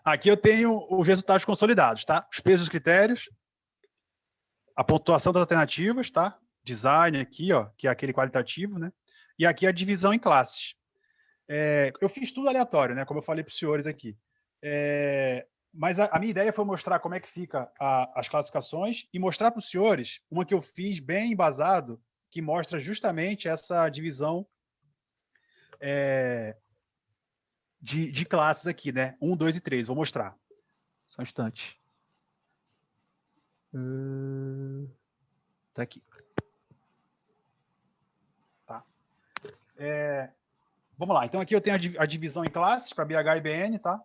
[SPEAKER 2] Aqui eu tenho os resultados consolidados, tá? Os pesos dos critérios, a pontuação das alternativas, tá? Design aqui, ó, que é aquele qualitativo, né? E aqui a divisão em classes. Eu fiz tudo aleatório, né? Como eu falei para os senhores aqui. Mas a minha ideia foi mostrar como é que fica as classificações e mostrar para os senhores uma que eu fiz bem embasado, que mostra justamente essa divisão de classes aqui, né? 1, 2 e 3. Vou mostrar. Só um instante. Tá aqui. Tá. Vamos lá. Então aqui eu tenho a divisão em classes para BH e BN, tá?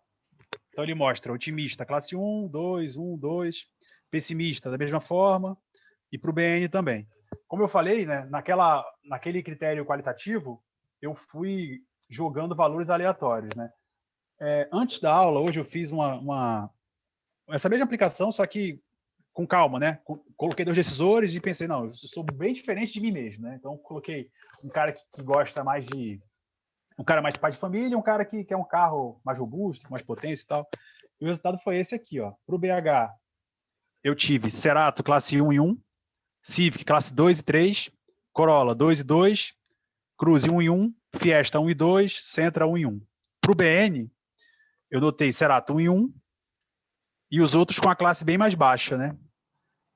[SPEAKER 2] Então ele mostra otimista, classe 1, 2, 1, 2. Pessimista, da mesma forma. E para o BN também. Como eu falei, né? Naquele critério qualitativo, eu fui jogando valores aleatórios, né? Antes da aula, hoje eu fiz essa mesma aplicação, só que com calma, né? Coloquei 2 decisores e pensei, não, eu sou bem diferente de mim mesmo, né? Então coloquei um cara que gosta mais um cara mais pai de família, um cara que quer um carro mais robusto, com mais potência e tal. E o resultado foi esse aqui, ó. Para o BH, eu tive Cerato classe 1 e 1, Civic classe 2 e 3, Corolla 2 e 2, Cruze 1 e 1, Fiesta 1 e 2, Sentra 1 e 1. Para o BN, eu notei Cerato 1 e 1 e os outros com a classe bem mais baixa, né?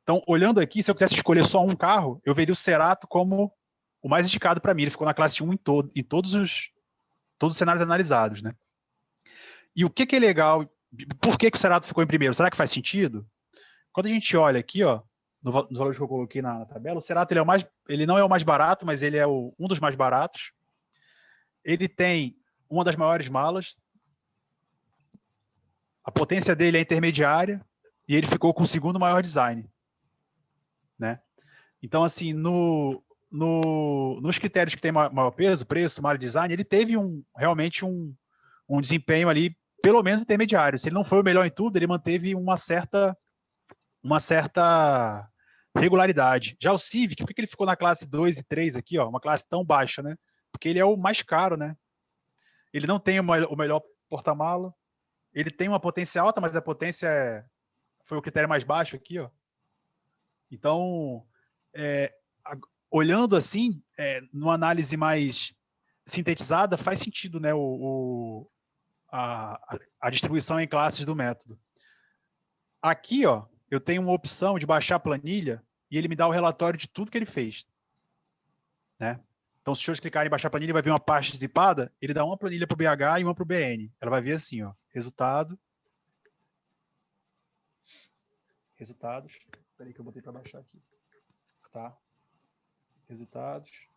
[SPEAKER 2] Então, olhando aqui, se eu quisesse escolher só um carro, eu veria o Cerato como o mais indicado para mim. Ele ficou na classe 1 em todos os cenários analisados, né? E o que é legal? Por que o Cerato ficou em primeiro? Será que faz sentido? Quando a gente olha aqui, ó, nos valores que eu coloquei na tabela, o Cerato ele não é o mais barato, mas ele é um dos mais baratos. Ele tem uma das maiores malas. A potência dele é intermediária e ele ficou com o segundo maior design, né? Então, assim, nos critérios que tem maior peso, preço, maior design, ele teve realmente um desempenho ali, pelo menos intermediário. Se ele não foi o melhor em tudo, ele manteve uma certa regularidade. Já o Civic, por que ele ficou na classe 2 e 3 aqui, ó, uma classe tão baixa, né? Porque ele é o mais caro, né? Ele não tem o melhor porta-mala, ele tem uma potência alta, mas a potência foi o critério mais baixo aqui, ó. Então, olhando assim, numa análise mais sintetizada, faz sentido, né, a distribuição em classes do método. Aqui, ó, eu tenho uma opção de baixar a planilha e ele me dá o relatório de tudo que ele fez, né? Então, se os senhores clicarem em baixar a planilha, vai vir uma parte dissipada, ele dá uma planilha para o BH e uma para o BN. Ela vai vir assim, ó, resultados. Espera aí que eu botei para baixar aqui. Tá? Resultados.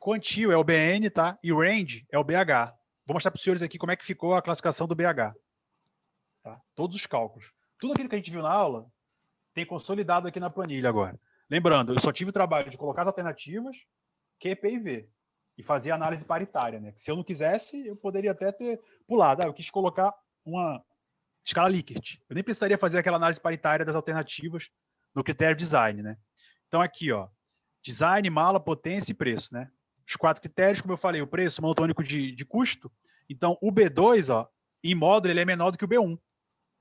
[SPEAKER 2] Quantio é o BN, tá? E range é o BH. Vou mostrar para os senhores aqui como é que ficou a classificação do BH. Tá? Todos os cálculos. Tudo aquilo que a gente viu na aula tem consolidado aqui na planilha agora. Lembrando, eu só tive o trabalho de colocar as alternativas, Q, P e V. E fazer análise paritária, né? Que se eu não quisesse, eu poderia até ter pulado. Eu quis colocar uma escala Likert. Eu nem precisaria fazer aquela análise paritária das alternativas no critério design, né? Então aqui, ó, design, mala, potência e preço, né? Os 4 critérios, como eu falei, o preço monotônico de custo, Então, o B2, ó, em módulo, ele é menor do que o B1.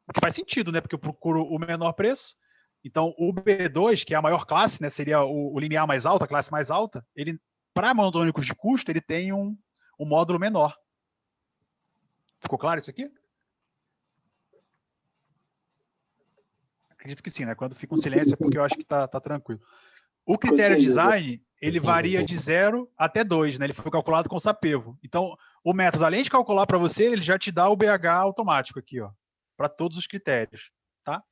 [SPEAKER 2] O que faz sentido, né? Porque eu procuro o menor preço. Então, o B2, que é a maior classe, né? Seria o limiar mais alto, a classe mais alta, ele, para monotônicos de custo, ele tem um módulo menor. Ficou claro isso aqui? Acredito que sim, né? Quando fica um silêncio é porque eu acho que está tranquilo. O critério design, ele varia de 0 até 2, né? Ele foi calculado com o Sapevo. Então, o método, além de calcular para você, ele já te dá o BH automático aqui, ó, para todos os critérios, tá?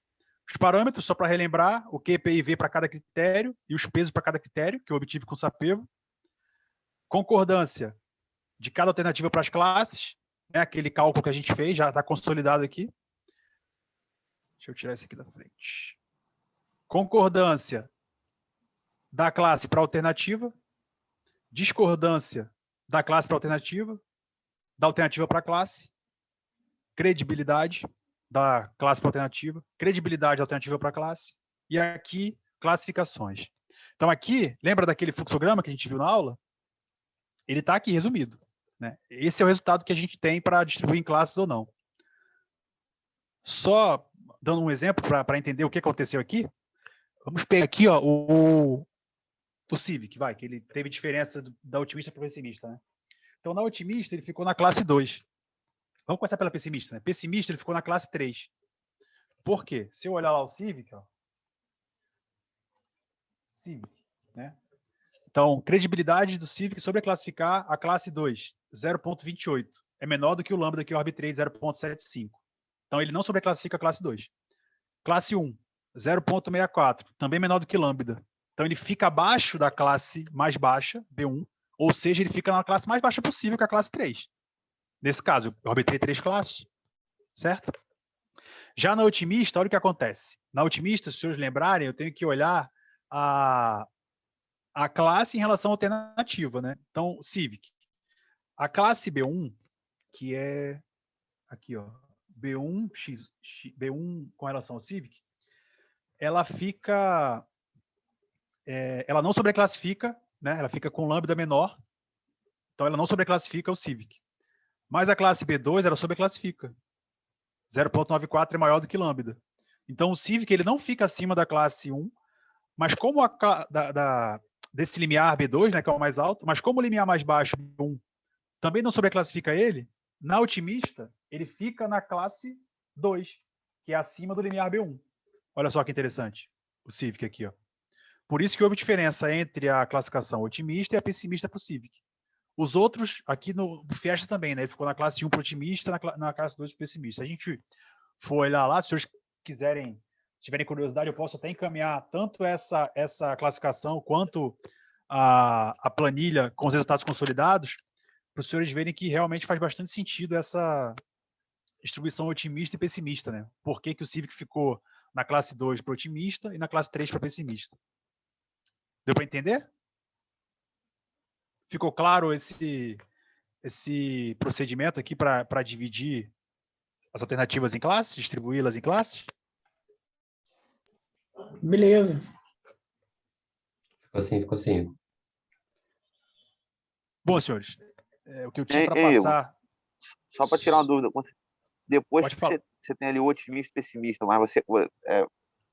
[SPEAKER 2] Os parâmetros, só para relembrar, o Q, P e V para cada critério e os pesos para cada critério, que eu obtive com o Sapevo. Concordância de cada alternativa para as classes, né? Aquele cálculo que a gente fez, já está consolidado aqui. Deixa eu tirar esse aqui da frente. Concordância da classe para alternativa, discordância da classe para alternativa, da alternativa para classe, credibilidade da classe para alternativa, credibilidade da alternativa para classe, e aqui, classificações. Então aqui, lembra daquele fluxograma que a gente viu na aula? Ele está aqui resumido, né? Esse é o resultado que a gente tem para distribuir em classes ou não. Só dando um exemplo para entender o que aconteceu aqui, vamos pegar aqui, ó, o Civic, que ele teve diferença da otimista para o pessimista, né? Então, na otimista, ele ficou na classe 2. Vamos começar pela pessimista, né? Pessimista, ele ficou na classe 3. Por quê? Se eu olhar lá o Civic, ó, Civic, né? Então, credibilidade do Civic sobre classificar a classe 2, 0,28. É menor do que o lambda que eu arbitrei de 0,75. Então, ele não sobreclassifica a classe 2. Classe 1, 0,64. Também menor do que lambda. Então, ele fica abaixo da classe mais baixa, B1, ou seja, ele fica na classe mais baixa possível, que é a classe 3. Nesse caso, eu arbitrei 3 classes, certo? Já na otimista, olha o que acontece. Na otimista, se os senhores lembrarem, eu tenho que olhar a classe em relação à alternativa, né? Então, Civic. A classe B1, que é aqui, ó, B1, B1 com relação ao Civic, ela fica... ela não sobreclassifica, né? Ela fica com lambda menor, então ela não sobreclassifica o Civic. Mas a classe B2, ela sobreclassifica. 0,94 é maior do que lambda. Então o Civic ele não fica acima da classe 1, mas como desse limiar B2, né, que é o mais alto, mas como o limiar mais baixo, B1, também não sobreclassifica ele, na otimista, ele fica na classe 2, que é acima do limiar B1. Olha só que interessante, o Civic aqui, ó. Por isso que houve diferença entre a classificação otimista e a pessimista para o Civic. Os outros, aqui no Fiesta também, né? Ele ficou na classe 1 para o otimista, na classe 2 para o pessimista. Se a gente for olhar lá, se vocês quiserem, tiverem curiosidade, eu posso até encaminhar tanto essa classificação quanto a planilha com os resultados consolidados, para os senhores verem que realmente faz bastante sentido essa distribuição otimista e pessimista, né? Por que o Civic ficou na classe 2 para otimista e na classe 3 para pessimista? Deu para entender? Ficou claro esse procedimento aqui para dividir as alternativas em classes, distribuí-las em classes?
[SPEAKER 4] Beleza.
[SPEAKER 8] Ficou assim.
[SPEAKER 2] Bom, senhores, o que eu tinha para passar...
[SPEAKER 11] Só para tirar uma dúvida, depois que você tem ali o otimista e pessimista, mas você...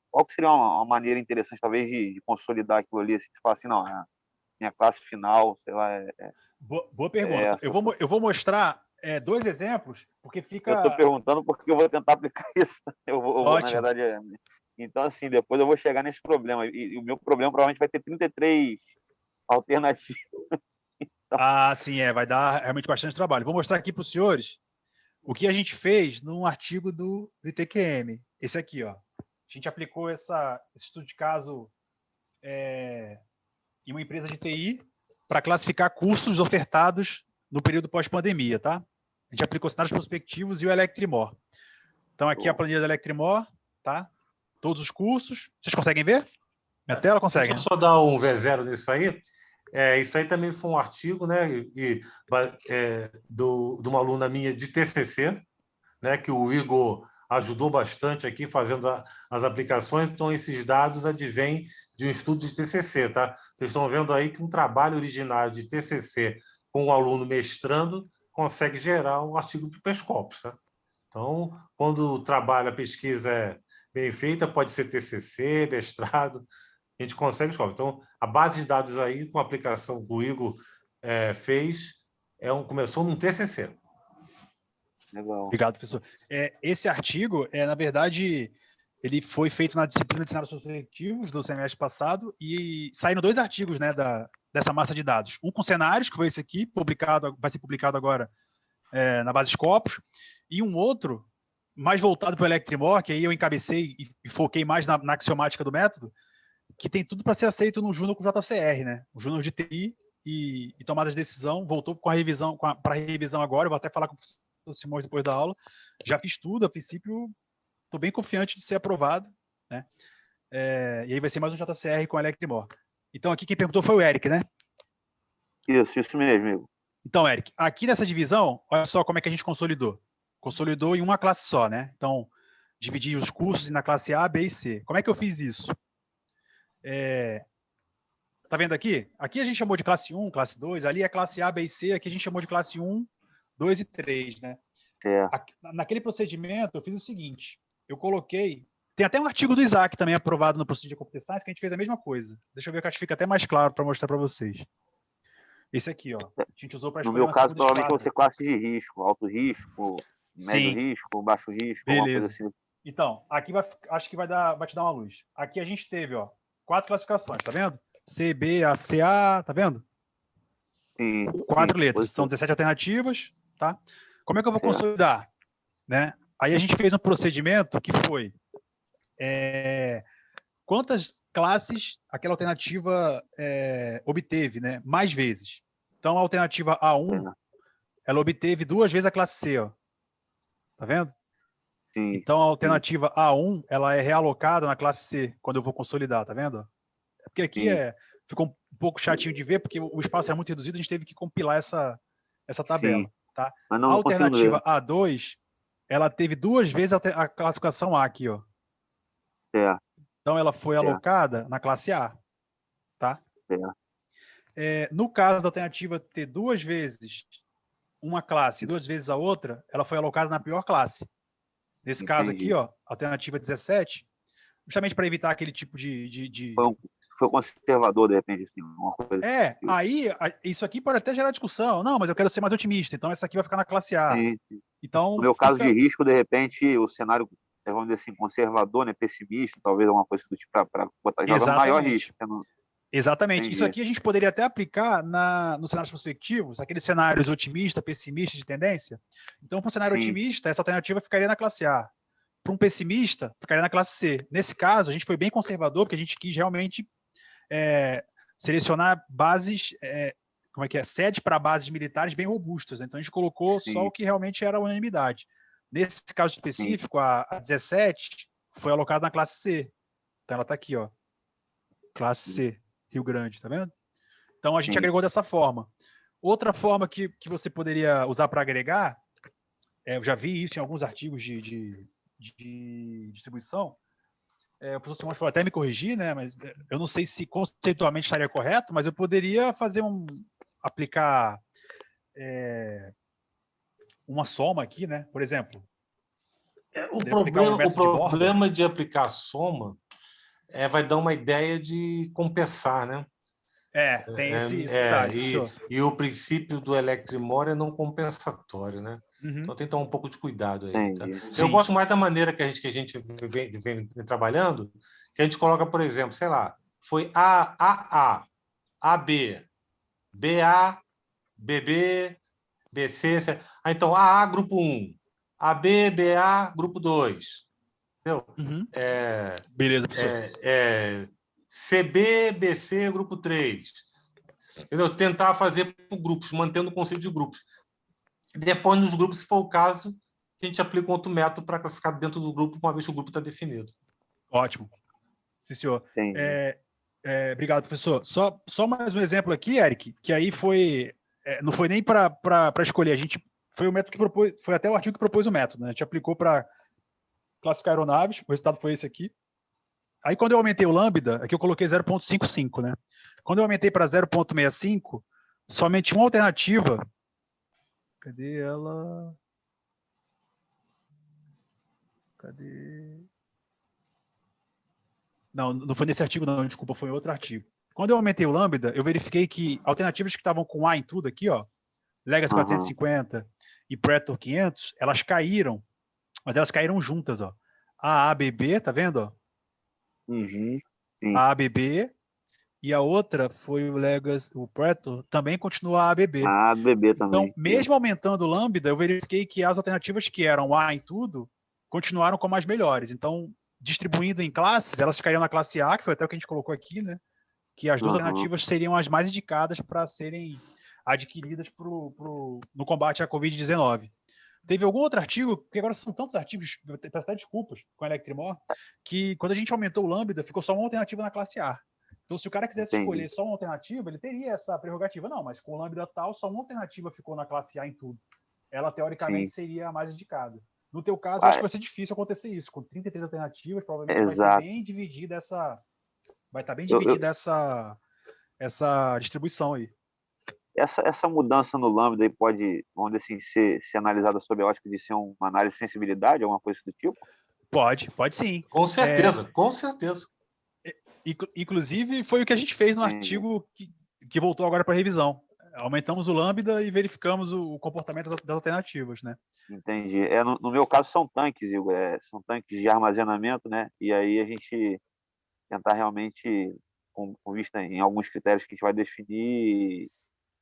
[SPEAKER 11] qual que seria uma maneira interessante, talvez, de consolidar aquilo ali? Se você falar assim, não, minha classe final, sei lá...
[SPEAKER 2] Boa pergunta. Eu vou mostrar 2 exemplos, porque fica...
[SPEAKER 11] Eu estou perguntando porque eu vou tentar aplicar isso. Eu vou, na verdade... Então, assim, depois eu vou chegar nesse problema. E o meu problema provavelmente vai ter 33 alternativas. Então...
[SPEAKER 2] sim, vai dar realmente bastante trabalho. Vou mostrar aqui para os senhores o que a gente fez num artigo do ITQM. Esse aqui, ó. A gente aplicou esse estudo de caso em uma empresa de TI para classificar cursos ofertados no período pós-pandemia, tá? A gente aplicou cenários prospectivos e o Electrimor. Então, aqui a planilha do Electrimor, tá? Todos os cursos. Vocês conseguem ver? Minha tela consegue.
[SPEAKER 7] Deixa eu só dar um V0 nisso aí. Isso aí também foi um artigo, né, de uma aluna minha de TCC, né, que o Igor ajudou bastante aqui fazendo as aplicações. Então, esses dados advêm de um estudo de TCC, tá? Vocês estão vendo aí que um trabalho originário de TCC com o aluno mestrando consegue gerar um artigo para o Pescopus, tá? Então, quando o trabalho, a pesquisa é bem feita, pode ser TCC, mestrado, a gente consegue escolher. Então, a base de dados aí, com a aplicação que o Igor fez, começou num TCC.
[SPEAKER 11] Legal.
[SPEAKER 2] Obrigado, professor. Esse artigo, na verdade, ele foi feito na disciplina de cenários prospectivos do semestre passado e saíram 2 artigos, né, dessa massa de dados. Um com cenários, que foi esse aqui, vai ser publicado agora na base Scopus, e um outro, mais voltado para o Electrimor, que aí eu encabecei e foquei mais na axiomática do método, que tem tudo para ser aceito no Júnior com JCR, né? O Júnior de TI e tomada de decisão, voltou com a revisão, para revisão agora, eu vou até falar com o professor Simões depois da aula. Já fiz tudo, a princípio, estou bem confiante de ser aprovado, né? E aí vai ser mais um JCR com Electrimor. Então, aqui quem perguntou foi o Eric, né?
[SPEAKER 11] Isso mesmo, amigo.
[SPEAKER 2] Então, Eric, aqui nessa divisão, olha só como é que a gente consolidou. Consolidou em uma classe só, né? Então, dividi os cursos na classe A, B e C. Como é que eu fiz isso? Tá vendo aqui? Aqui a gente chamou de classe 1, classe 2, ali é classe A, B e C, aqui a gente chamou de classe 1, 2 e 3, né? Naquele procedimento, eu fiz o seguinte, eu coloquei... Tem até um artigo do Isaac também aprovado no Procedure Computer Science que a gente fez a mesma coisa. Deixa eu ver que acho que fica até mais claro para mostrar para vocês. Esse aqui, ó. A gente usou para escolher
[SPEAKER 11] no meu caso, provavelmente vão ser classes de risco, alto risco, médio risco, baixo risco, alguma coisa assim.
[SPEAKER 2] Então, aqui acho que vai te dar uma luz. Aqui a gente teve, ó, 4 classificações, tá vendo? C, B, A, C, A, tá vendo?
[SPEAKER 11] Sim.
[SPEAKER 2] 4 letras, são 17 alternativas, tá? Como é que eu vou consolidar? Né? Aí a gente fez um procedimento que foi quantas classes aquela alternativa obteve, né? Mais vezes. Então, a alternativa A1, ela obteve 2 vezes a classe C, ó. Tá vendo?
[SPEAKER 11] Sim.
[SPEAKER 2] Então, a alternativa A1, ela é realocada na classe C, quando eu vou consolidar, tá vendo? Porque aqui ficou um pouco chatinho de ver, porque o espaço era muito reduzido, a gente teve que compilar essa tabela, tá? A alternativa A2, ela teve 2 vezes a classificação A aqui, ó. Então, ela foi alocada na classe A, tá? No caso da alternativa ter 2 vezes uma classe e 2 vezes a outra, ela foi alocada na pior classe. Nesse caso aqui, ó, alternativa 17, justamente para evitar aquele tipo de...
[SPEAKER 11] Foi conservador, de repente, assim, uma coisa
[SPEAKER 2] aí, isso aqui pode até gerar discussão. Não, mas eu quero ser mais otimista, então essa aqui vai ficar na classe A. Então,
[SPEAKER 11] no meu caso de risco, de repente, o cenário, vamos dizer assim, conservador, né, pessimista, talvez alguma coisa do tipo, para botar jogando maior risco.
[SPEAKER 2] Exatamente.
[SPEAKER 11] Entendi.
[SPEAKER 2] Isso aqui a gente poderia até aplicar nos cenários prospectivos, aqueles cenários otimista, pessimista de tendência. Então, para um cenário otimista, essa alternativa ficaria na classe A. Para um pessimista, ficaria na classe C. Nesse caso, a gente foi bem conservador, porque a gente quis realmente selecionar bases, sede para bases militares bem robustas. Né? Então, a gente colocou só o que realmente era a unanimidade. Nesse caso específico, a 17 foi alocada na classe C. Então, ela está aqui, ó. Classe C, Rio Grande, tá vendo? Então, a gente agregou dessa forma. Outra forma que você poderia usar para agregar, eu já vi isso em alguns artigos de distribuição, o professor Simões pode até me corrigir, né? Mas eu não sei se conceitualmente estaria correto, mas eu poderia aplicar uma soma aqui, né? Por exemplo.
[SPEAKER 7] O problema de aplicar soma vai dar uma ideia de compensar, né?
[SPEAKER 2] Tem esse detalhe.
[SPEAKER 7] E o princípio do Electrimor é não compensatório, né? Então tem que tomar um pouco de cuidado aí. Tá? Eu gosto mais da maneira que a gente vem trabalhando, que a gente coloca, por exemplo, sei lá, foi AAA, AB, BA, BB, BC. Então, AA, grupo 1, AB, BA, grupo 2. Entendeu?
[SPEAKER 2] Beleza, professor.
[SPEAKER 7] CB, BC, grupo 3. Entendeu? Tentar fazer por grupos, mantendo o conceito de grupos. Depois, nos grupos, se for o caso, a gente aplica um outro método para classificar dentro do grupo, uma vez que o grupo está definido.
[SPEAKER 2] Ótimo. Sim, senhor. Obrigado, professor. Só mais um exemplo aqui, Eric, que aí foi... não foi nem para escolher, a gente... Foi o método que propôs, foi até o artigo que propôs o método, né? A gente aplicou para classificar aeronaves, o resultado foi esse aqui. Aí, quando eu aumentei o lambda, aqui eu coloquei 0,55, né? Quando eu aumentei para 0,65, somente uma alternativa Cadê ela? Cadê? Não, não foi nesse artigo, não, desculpa, foi em outro artigo. Quando eu aumentei o lambda, eu verifiquei que alternativas que estavam com A em tudo aqui, ó, Legacy 450 e Predator 500, elas caíram, mas elas caíram juntas, ó. A ABB, tá vendo, ó? A ABB, e a outra foi o Legacy, o Predator, também continua a ABB.
[SPEAKER 11] A ABB também.
[SPEAKER 2] Então, mesmo aumentando o lambda, eu verifiquei que as alternativas que eram A em tudo continuaram como as melhores. Então, distribuindo em classes, elas ficariam na classe A, que foi até o que a gente colocou aqui, né? Que as duas alternativas seriam as mais indicadas para serem adquiridas no combate à Covid-19. Teve algum outro artigo, porque agora são tantos artigos, peço até desculpas com a Electrimor, que quando a gente aumentou o lambda, ficou só uma alternativa na classe A. Então, se o cara quisesse escolher só uma alternativa, ele teria essa prerrogativa. Não, mas com o lambda tal, só uma alternativa ficou na classe A em tudo. Ela, teoricamente, seria a mais indicada. No teu caso, acho que vai ser difícil acontecer isso. Com 33 alternativas, provavelmente vai estar bem dividida essa... Vai estar bem dividida essa distribuição aí.
[SPEAKER 11] Essa mudança no lambda aí pode, vamos dizer assim, ser analisada sob a ótica de ser uma análise de sensibilidade, alguma coisa do tipo?
[SPEAKER 2] Pode sim.
[SPEAKER 7] Com certeza, com certeza.
[SPEAKER 2] Inclusive, foi o que a gente fez no artigo que voltou agora para revisão. Aumentamos o lambda e verificamos o comportamento das alternativas, né?
[SPEAKER 11] Entendi. No meu caso, são tanques, Igor. São tanques de armazenamento, né? E aí a gente tentar realmente, com vista em alguns critérios que a gente vai definir,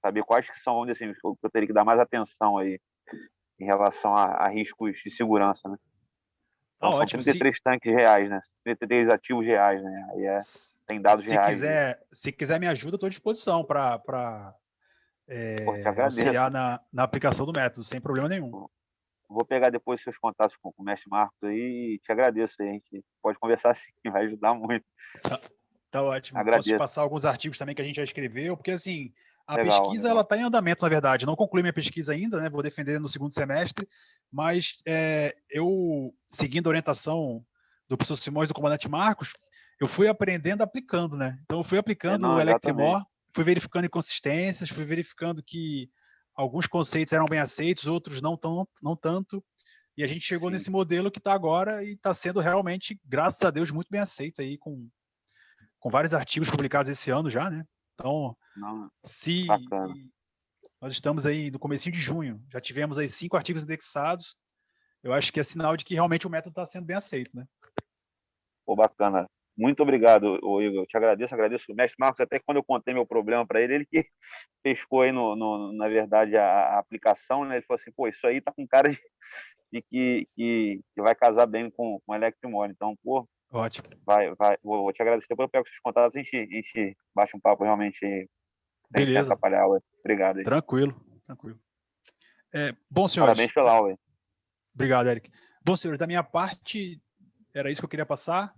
[SPEAKER 11] saber quais que são, vamos dizer assim, que eu teria que dar mais atenção aí em relação a riscos de segurança, né? Então, são 33 tanques reais, né? 33 ativos reais, né? Aí tem dados reais.
[SPEAKER 2] Se quiser me ajuda, estou à disposição para auxiliar na aplicação do método, sem problema nenhum.
[SPEAKER 11] Vou pegar depois seus contatos com o mestre Marcos aí e te agradeço. A gente pode conversar sim, vai ajudar muito.
[SPEAKER 2] Tá ótimo.
[SPEAKER 11] Agradeço.
[SPEAKER 2] Posso passar alguns artigos também que a gente já escreveu, porque assim, pesquisa ela está em andamento, na verdade. Não concluí minha pesquisa ainda, né? Vou defender no segundo semestre, mas eu, seguindo a orientação do professor Simões, do comandante Marcos, eu fui aprendendo aplicando, né? Então eu fui aplicando o Electrimor, fui verificando inconsistências, fui verificando que alguns conceitos eram bem aceitos, outros não tanto, e a gente chegou nesse modelo que está agora e está sendo realmente, graças a Deus, muito bem aceito aí, com vários artigos publicados esse ano já, né? Então, nós estamos aí no comecinho de junho, já tivemos aí 5 artigos indexados, eu acho que é sinal de que realmente o método está sendo bem aceito, né?
[SPEAKER 11] Pô, bacana. Muito obrigado, Igor. Eu te agradeço o mestre Marcos, até quando eu contei meu problema para ele que pescou aí, na verdade, a aplicação, né? Ele falou assim, pô, isso aí tá com cara de que vai casar bem com o Electrimor. Então, pô,
[SPEAKER 2] ótimo.
[SPEAKER 11] Vou te agradecer. Depois eu pego seus contatos, a gente bate um papo realmente.
[SPEAKER 2] Beleza.
[SPEAKER 11] Atrapalhar, ué. Obrigado aí.
[SPEAKER 2] Tranquilo. Bom, senhores.
[SPEAKER 11] Parabéns pela aula.
[SPEAKER 2] Obrigado, Eric. Bom, senhores, da minha parte, era isso que eu queria passar.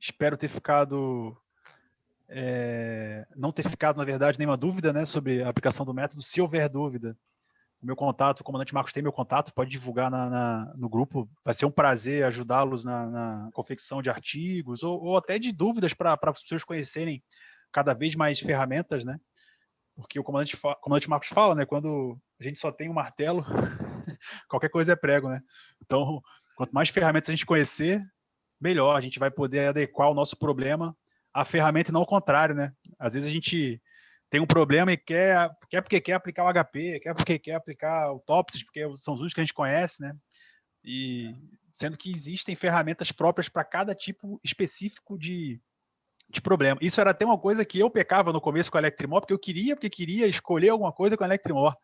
[SPEAKER 2] Espero ter ficado... não ter ficado, na verdade, nenhuma dúvida, né, sobre a aplicação do método. Se houver dúvida, o meu contato, o comandante Marcos tem meu contato, pode divulgar no grupo. Vai ser um prazer ajudá-los na confecção de artigos ou até de dúvidas para as pessoas conhecerem cada vez mais ferramentas, né? Porque o comandante Marcos fala, né? Quando a gente só tem um martelo, qualquer coisa é prego, né? Então, quanto mais ferramentas a gente conhecer, melhor. A gente vai poder adequar o nosso problema à ferramenta e não ao contrário, né? Às vezes a gente tem um problema e quer porque quer aplicar o HP, quer porque quer aplicar o Topsys, porque são os únicos que a gente conhece, né? E sendo que existem ferramentas próprias para cada tipo específico de problema. Isso era até uma coisa que eu pecava no começo com a Electrimor, porque eu queria escolher alguma coisa com a Electrimor.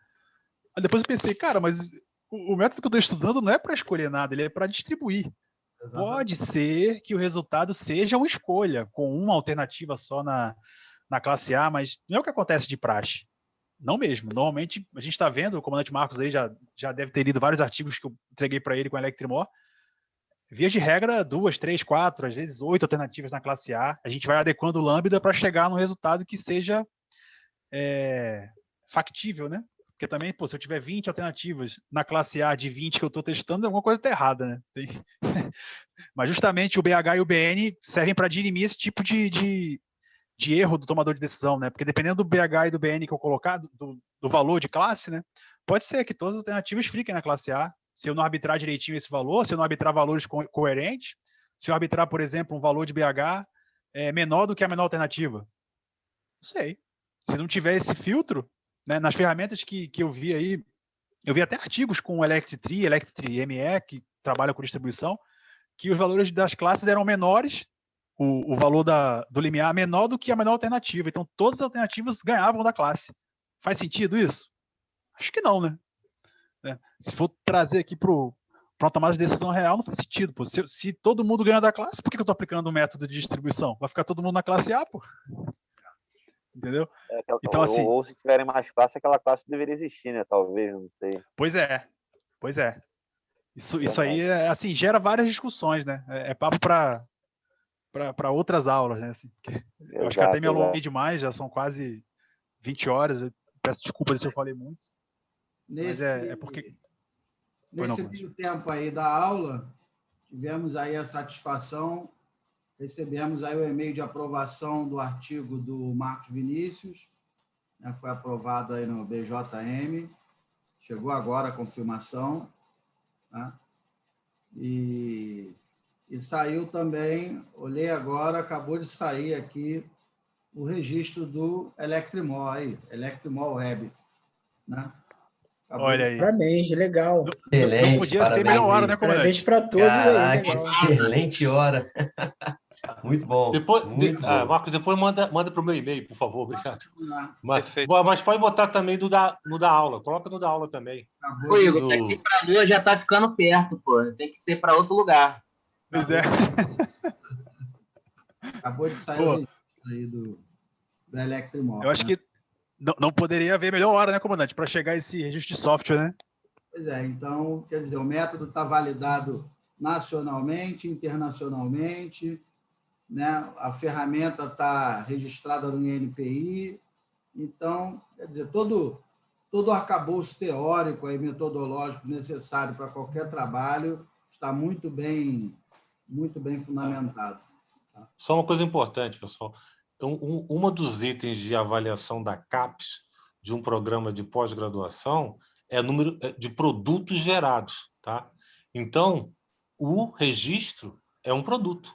[SPEAKER 2] Aí depois eu pensei, cara, mas o método que eu estou estudando não é para escolher nada, ele é para distribuir. Exatamente. Pode ser que o resultado seja uma escolha, com uma alternativa só na classe A, mas não é o que acontece de praxe. Não mesmo. Normalmente, a gente está vendo, o comandante Marcos aí já deve ter lido vários artigos que eu entreguei para ele com a Electrimor. Via de regra, 2, 3, 4, às vezes 8 alternativas na classe A. A gente vai adequando o lambda para chegar num resultado que seja factível, né? Porque também, pô, se eu tiver 20 alternativas na classe A de 20 que eu estou testando, alguma coisa está errada, né? Mas justamente o BH e o BN servem para dirimir esse tipo de erro do tomador de decisão, né? Porque dependendo do BH e do BN que eu colocar, do valor de classe, né? pode ser que todas as alternativas fiquem na classe A. Se eu não arbitrar direitinho esse valor, se eu não arbitrar valores coerentes, se eu arbitrar, por exemplo, um valor de BH menor do que a menor alternativa. Não sei. Se não tiver esse filtro, né, nas ferramentas que eu vi aí, eu vi até artigos com o Electri ME, que trabalha com distribuição, que os valores das classes eram menores, o valor do limiar menor do que a menor alternativa. Então, todas as alternativas ganhavam da classe. Faz sentido isso? Acho que não, né? Se for trazer aqui para uma tomada de decisão real, não faz sentido. Pô. Se todo mundo ganha da classe, por que eu estou aplicando um método de distribuição? Vai ficar todo mundo na classe A, pô. Entendeu?
[SPEAKER 11] Então, assim, ou se tiverem mais classe, aquela classe deveria existir, né? Talvez, não sei.
[SPEAKER 2] Pois é. Isso aí, assim, gera várias discussões, né? É papo para outras aulas, né? Assim, eu acho que até me alonguei demais, já são quase 20 horas. Eu peço desculpas se eu falei muito. Mas é porque...
[SPEAKER 1] Nesse meio tempo aí da aula, tivemos aí a satisfação, recebemos aí o e-mail de aprovação do artigo do Marcos Vinícius, né, foi aprovado aí no BJM, chegou agora a confirmação, né, e saiu também, olhei agora, acabou de sair aqui o registro do Electrimol aí, Electrimol Web, né?
[SPEAKER 2] Olha aí.
[SPEAKER 4] Parabéns, legal.
[SPEAKER 8] Excelente,
[SPEAKER 2] não podia ser melhor hora, né, comandante?
[SPEAKER 4] Parabéns para todos.
[SPEAKER 8] Caraca,
[SPEAKER 4] aí,
[SPEAKER 8] excelente hora. Muito bom. Muito bom.
[SPEAKER 7] Marcos, depois manda para o meu e-mail, por favor, obrigado. Mas pode botar também no da aula, coloca no da aula também.
[SPEAKER 10] Ô, Igor, daqui para a Lua já está ficando perto, pô. Tem que ser para outro lugar.
[SPEAKER 2] Pois é.
[SPEAKER 1] Acabou de sair o registro aí do Electrimol.
[SPEAKER 2] Eu acho que não poderia haver melhor hora, né, comandante, para chegar esse registro de software, né?
[SPEAKER 1] Pois é, então, quer dizer, o método está validado nacionalmente, internacionalmente, né? A ferramenta está registrada no INPI, então, quer dizer, todo o arcabouço teórico e metodológico necessário para qualquer trabalho está muito bem fundamentado. Tá?
[SPEAKER 7] Só uma coisa importante, pessoal. Uma dos itens de avaliação da CAPES, de um programa de pós-graduação, é o número de produtos gerados. Tá? Então, o registro é um produto.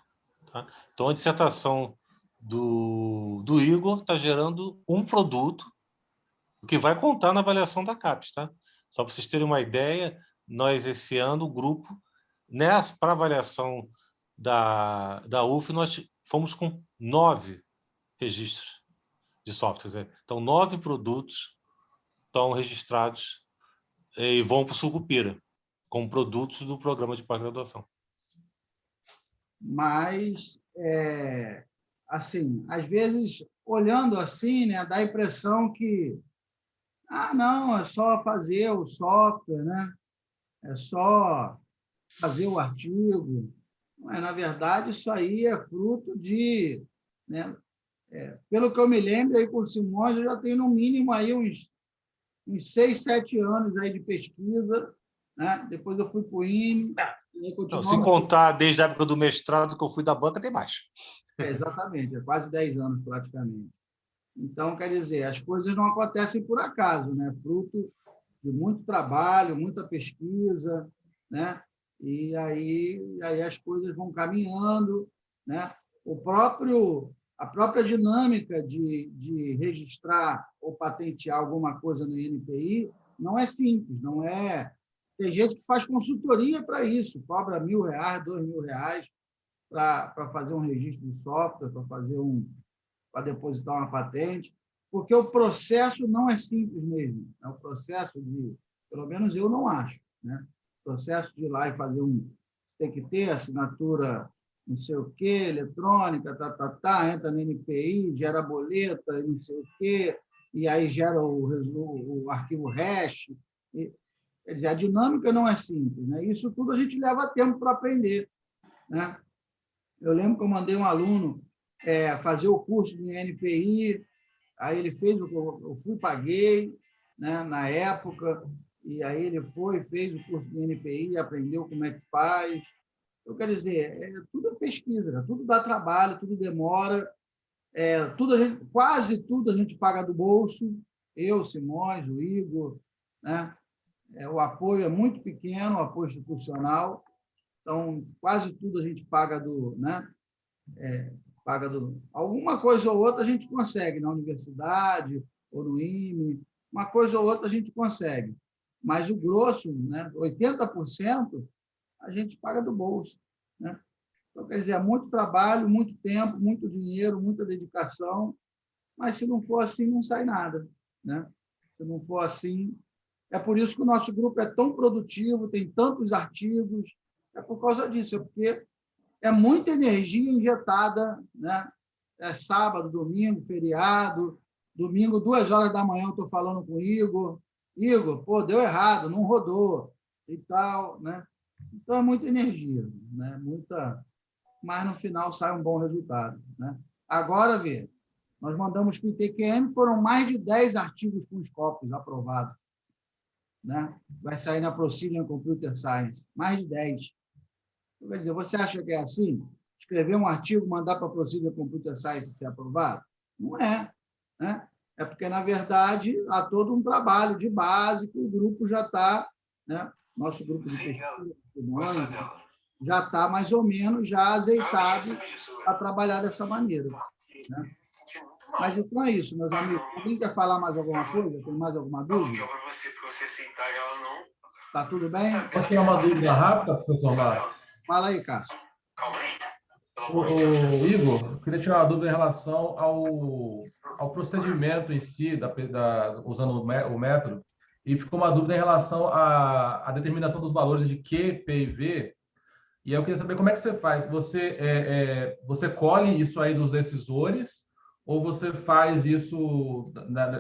[SPEAKER 7] Tá? Então, a dissertação do Igor está gerando um produto que vai contar na avaliação da CAPES. Tá? Só para vocês terem uma ideia, nós, esse ano, o grupo, para a avaliação da UF, nós fomos com 9 registros de softwares. Então, 9 produtos estão registrados e vão para o Sucupira, como produtos do programa de pós-graduação.
[SPEAKER 1] Mas, assim, às vezes, olhando assim, né, dá a impressão que não, é só fazer o software, né? É só fazer o artigo. Mas, na verdade, isso aí é fruto de... Né, pelo que eu me lembro, aí com o Simões, eu já tenho no mínimo aí uns 6, 7 anos aí de pesquisa, né? Depois eu fui para o INE.
[SPEAKER 7] Se contar desde a época do mestrado que eu fui da banca, tem mais.
[SPEAKER 1] Exatamente, é quase 10 anos praticamente. Então, quer dizer, as coisas não acontecem por acaso, né? Fruto de muito trabalho, muita pesquisa, né? E aí as coisas vão caminhando, né? A própria dinâmica de registrar ou patentear alguma coisa no INPI não é simples, não é... Tem gente que faz consultoria para isso, cobra R$1.000, R$2.000 para fazer um registro de software, para depositar uma patente, porque o processo não é simples mesmo. É o processo de... Pelo menos eu não acho, né? O processo de ir lá e fazer tem que ter assinatura não sei o quê, eletrônica, entra no NPI, gera boleta, não sei o quê, e aí gera o arquivo hash. Quer dizer, a dinâmica não é simples, né? Isso tudo a gente leva tempo para aprender, né? Eu lembro que eu mandei um aluno fazer o curso do NPI, aí ele fez, eu fui paguei, né, na época, e aí ele fez o curso do NPI, aprendeu como é que faz. Eu quero dizer, tudo é pesquisa, tudo dá trabalho, tudo demora, quase tudo a gente paga do bolso, eu, Simões, o Igor, né? O apoio é muito pequeno, o apoio institucional, então quase tudo a gente paga né? Alguma coisa ou outra a gente consegue na universidade ou no IME, uma coisa ou outra a gente consegue, mas o grosso, né? 80%, a gente paga do bolso, né? Então, quer dizer, é muito trabalho, muito tempo, muito dinheiro, muita dedicação, mas se não for assim, não sai nada, né? Se não for assim... É por isso que o nosso grupo é tão produtivo, tem tantos artigos, é por causa disso, é porque é muita energia injetada, né? É sábado, domingo, feriado, domingo, 2h da manhã, eu estou falando com o Igor, pô, deu errado, não rodou, e tal, né? Então, é muita energia, né? Mas no final sai um bom resultado, né? Agora, vê, nós mandamos para o ITQM, foram mais de 10 artigos com Scopus aprovados, né? Vai sair na Procedure Computer Science, mais de 10. Quer dizer, você acha que é assim? Escrever um artigo, mandar para a Procedure Computer Science e ser aprovado? Não é, né? É porque, na verdade, há todo um trabalho de base que o grupo já está, né? Nosso grupo de pesquisa já está mais ou menos já azeitado a trabalhar dessa maneira, né? Mas então é isso, meus amigos. Alguém quer falar mais alguma coisa? Tem mais alguma dúvida?
[SPEAKER 12] Para você aceitar, ela não...
[SPEAKER 1] Tá tudo bem?
[SPEAKER 13] Posso ter uma dúvida rápida, professor Marcos?
[SPEAKER 1] Fala aí, Cássio.
[SPEAKER 12] Calma aí.
[SPEAKER 13] Igor, eu queria tirar uma dúvida em relação ao procedimento em si, usando o método, e ficou uma dúvida em relação à determinação dos valores de Q, P e V, e eu queria saber como é que você faz. Você colhe isso aí dos decisores, ou você faz isso,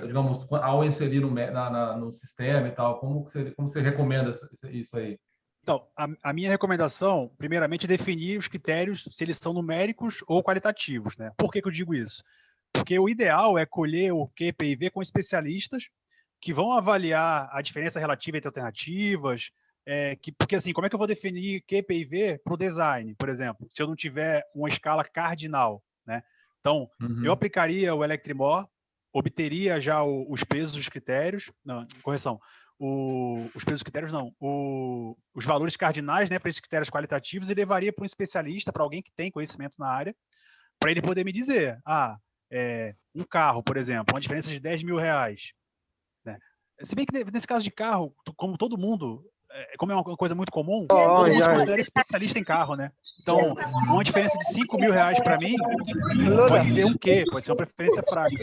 [SPEAKER 13] digamos, ao inserir no sistema e tal? Como você recomenda isso aí?
[SPEAKER 2] Então, a minha recomendação, primeiramente, é definir os critérios, se eles são numéricos ou qualitativos, né? Por que eu digo isso? Porque o ideal é colher o Q, P e V com especialistas que vão avaliar a diferença relativa entre alternativas, porque assim, como é que eu vou definir Q, P e V para o design, por exemplo, se eu não tiver uma escala cardinal, né? Então, eu aplicaria o Electrimor, obteria já os pesos dos critérios, não, correção, os pesos dos critérios não, os valores cardinais, né, para esses critérios qualitativos, e levaria para um especialista, para alguém que tem conhecimento na área, para ele poder me dizer, um carro, por exemplo, uma diferença de R$10.000, né? Se bem que nesse caso de carro, como todo mundo, como é uma coisa muito comum, todo mundo se considera especialista em carro, né? Então, uma diferença de R$5.000 para mim pode ser um quê? Pode ser uma preferência fraca.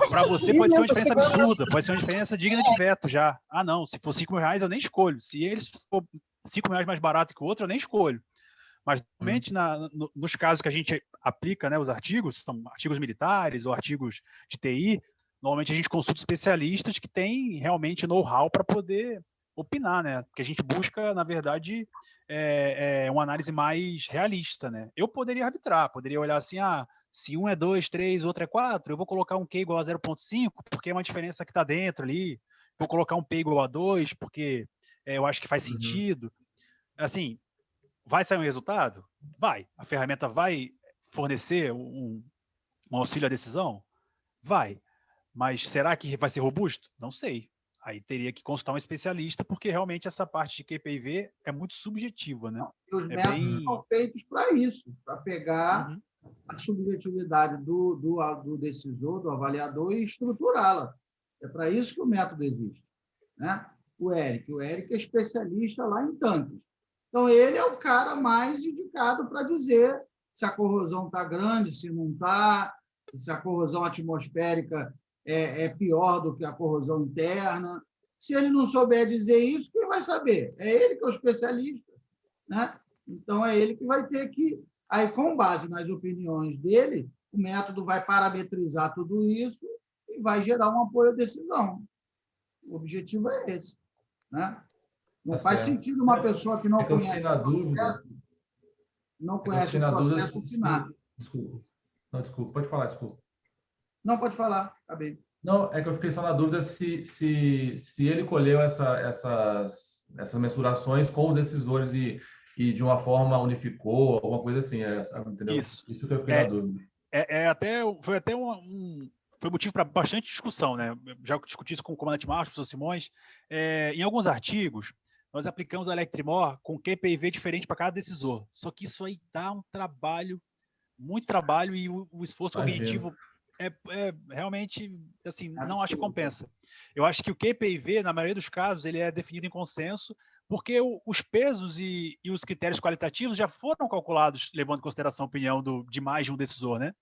[SPEAKER 2] Para você pode ser uma diferença absurda, pode ser uma diferença digna de veto já. Ah, não, se for R$5.000 eu nem escolho. Se eles for R$5 mais barato que o outro, eu nem escolho. Mas, normalmente, nos casos que a gente aplica, né, os artigos, são artigos militares ou artigos de TI, normalmente a gente consulta especialistas que têm realmente know-how para poder opinar, né? Porque a gente busca, na verdade, uma análise mais realista, né? Eu poderia arbitrar, poderia olhar assim, se um é 2, 3, o outro é 4, eu vou colocar um Q igual a 0,5, porque é uma diferença que está dentro ali, vou colocar um P igual a 2, porque eu acho que faz sentido. Assim, vai sair um resultado? Vai. A ferramenta vai fornecer um auxílio à decisão? Vai. Mas será que vai ser robusto? Não sei. Aí teria que consultar um especialista, porque realmente essa parte de QPV é muito subjetiva, né?
[SPEAKER 1] E os métodos são feitos para isso, para pegar a subjetividade do decisor, do avaliador, e estruturá-la. É para isso que o método existe, né? O Eric é especialista lá em tanques. Então, ele é o cara mais indicado para dizer se a corrosão está grande, se não está, se a corrosão atmosférica é pior do que a corrosão interna. Se ele não souber dizer isso, quem vai saber? É ele que é o especialista, né? Então, é ele que vai ter que... Aí, com base nas opiniões dele, o método vai parametrizar tudo isso e vai gerar um apoio à decisão. O objetivo é esse, né? Não faz sentido uma pessoa que não conhece o processo, não conhece o processo opinar.
[SPEAKER 13] Desculpa. Não, desculpa. Pode falar, desculpa.
[SPEAKER 1] Não, pode falar. Acabei.
[SPEAKER 13] Não, é que eu fiquei só na dúvida se ele colheu essas mensurações com os decisores e de uma forma unificou, alguma coisa assim, entendeu? Isso que eu fiquei na dúvida.
[SPEAKER 2] foi motivo para bastante discussão, né? Já discuti isso com o comandante Marcos, professor Simões. Em alguns artigos, nós aplicamos a Electrimor com QPIV diferente para cada decisor. Só que isso aí dá um trabalho, muito trabalho, e o esforço cognitivo é realmente, assim, não acho que compensa. Eu acho que o QPIV, na maioria dos casos, ele é definido em consenso, porque os pesos e os critérios qualitativos já foram calculados levando em consideração a opinião de mais de um decisor, né?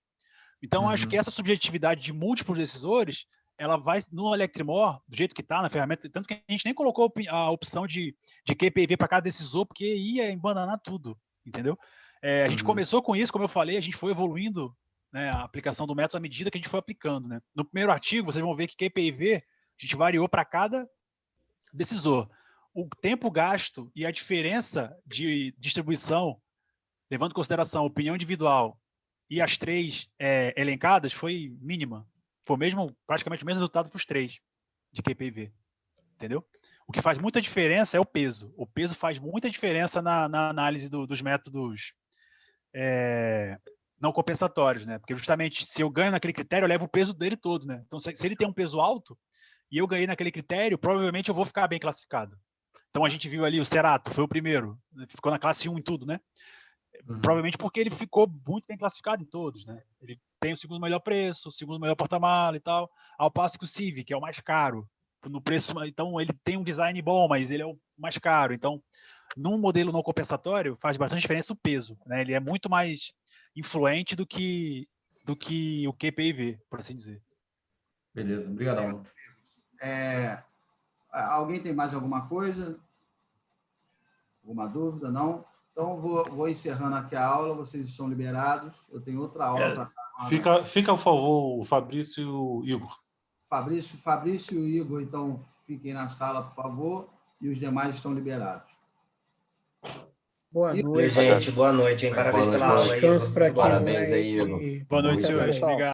[SPEAKER 2] Então, acho que essa subjetividade de múltiplos decisores, ela vai no Electrimor, do jeito que está na ferramenta, tanto que a gente nem colocou a opção de QPIV para cada decisor, porque ia embananar tudo, entendeu? A gente começou com isso, como eu falei, a gente foi evoluindo, né, a aplicação do método à medida que a gente foi aplicando, né? No primeiro artigo, vocês vão ver que QPIV a gente variou para cada decisor. O tempo gasto e a diferença de distribuição, levando em consideração a opinião individual e as 3 elencadas, foi mínima. Foi praticamente o mesmo resultado para os 3 de QPIV, entendeu? O que faz muita diferença é o peso. O peso faz muita diferença na análise dos métodos não compensatórios, né? Porque justamente se eu ganho naquele critério, eu levo o peso dele todo, né? Então, se ele tem um peso alto e eu ganhei naquele critério, provavelmente eu vou ficar bem classificado. Então, a gente viu ali o Cerato, foi o primeiro, ficou na classe 1 em tudo, né? Provavelmente porque ele ficou muito bem classificado em todos, né? Ele tem o segundo melhor preço, o segundo melhor porta-mala e tal, ao passo que o Civic é o mais caro no preço. Então, ele tem um design bom, mas ele é o mais caro. Então, num modelo não compensatório, faz bastante diferença o peso, né? Ele é muito mais influente do que o QPIV, por assim dizer.
[SPEAKER 13] Beleza, obrigadão.
[SPEAKER 1] Alguém tem mais alguma coisa? Alguma dúvida? Não? Então, vou encerrando aqui a aula, vocês estão liberados. Eu tenho outra aula.
[SPEAKER 7] Fica, por favor, o Fabrício e o Igor.
[SPEAKER 1] Fabrício e o Igor, então, fiquem na sala, por favor, e os demais estão liberados.
[SPEAKER 4] Boa noite,
[SPEAKER 10] gente. Boa noite, hein? Parabéns pela aula aí.
[SPEAKER 4] Descanso para quem
[SPEAKER 8] Parabéns aí, Igor.
[SPEAKER 2] Boa noite, senhores. Obrigado.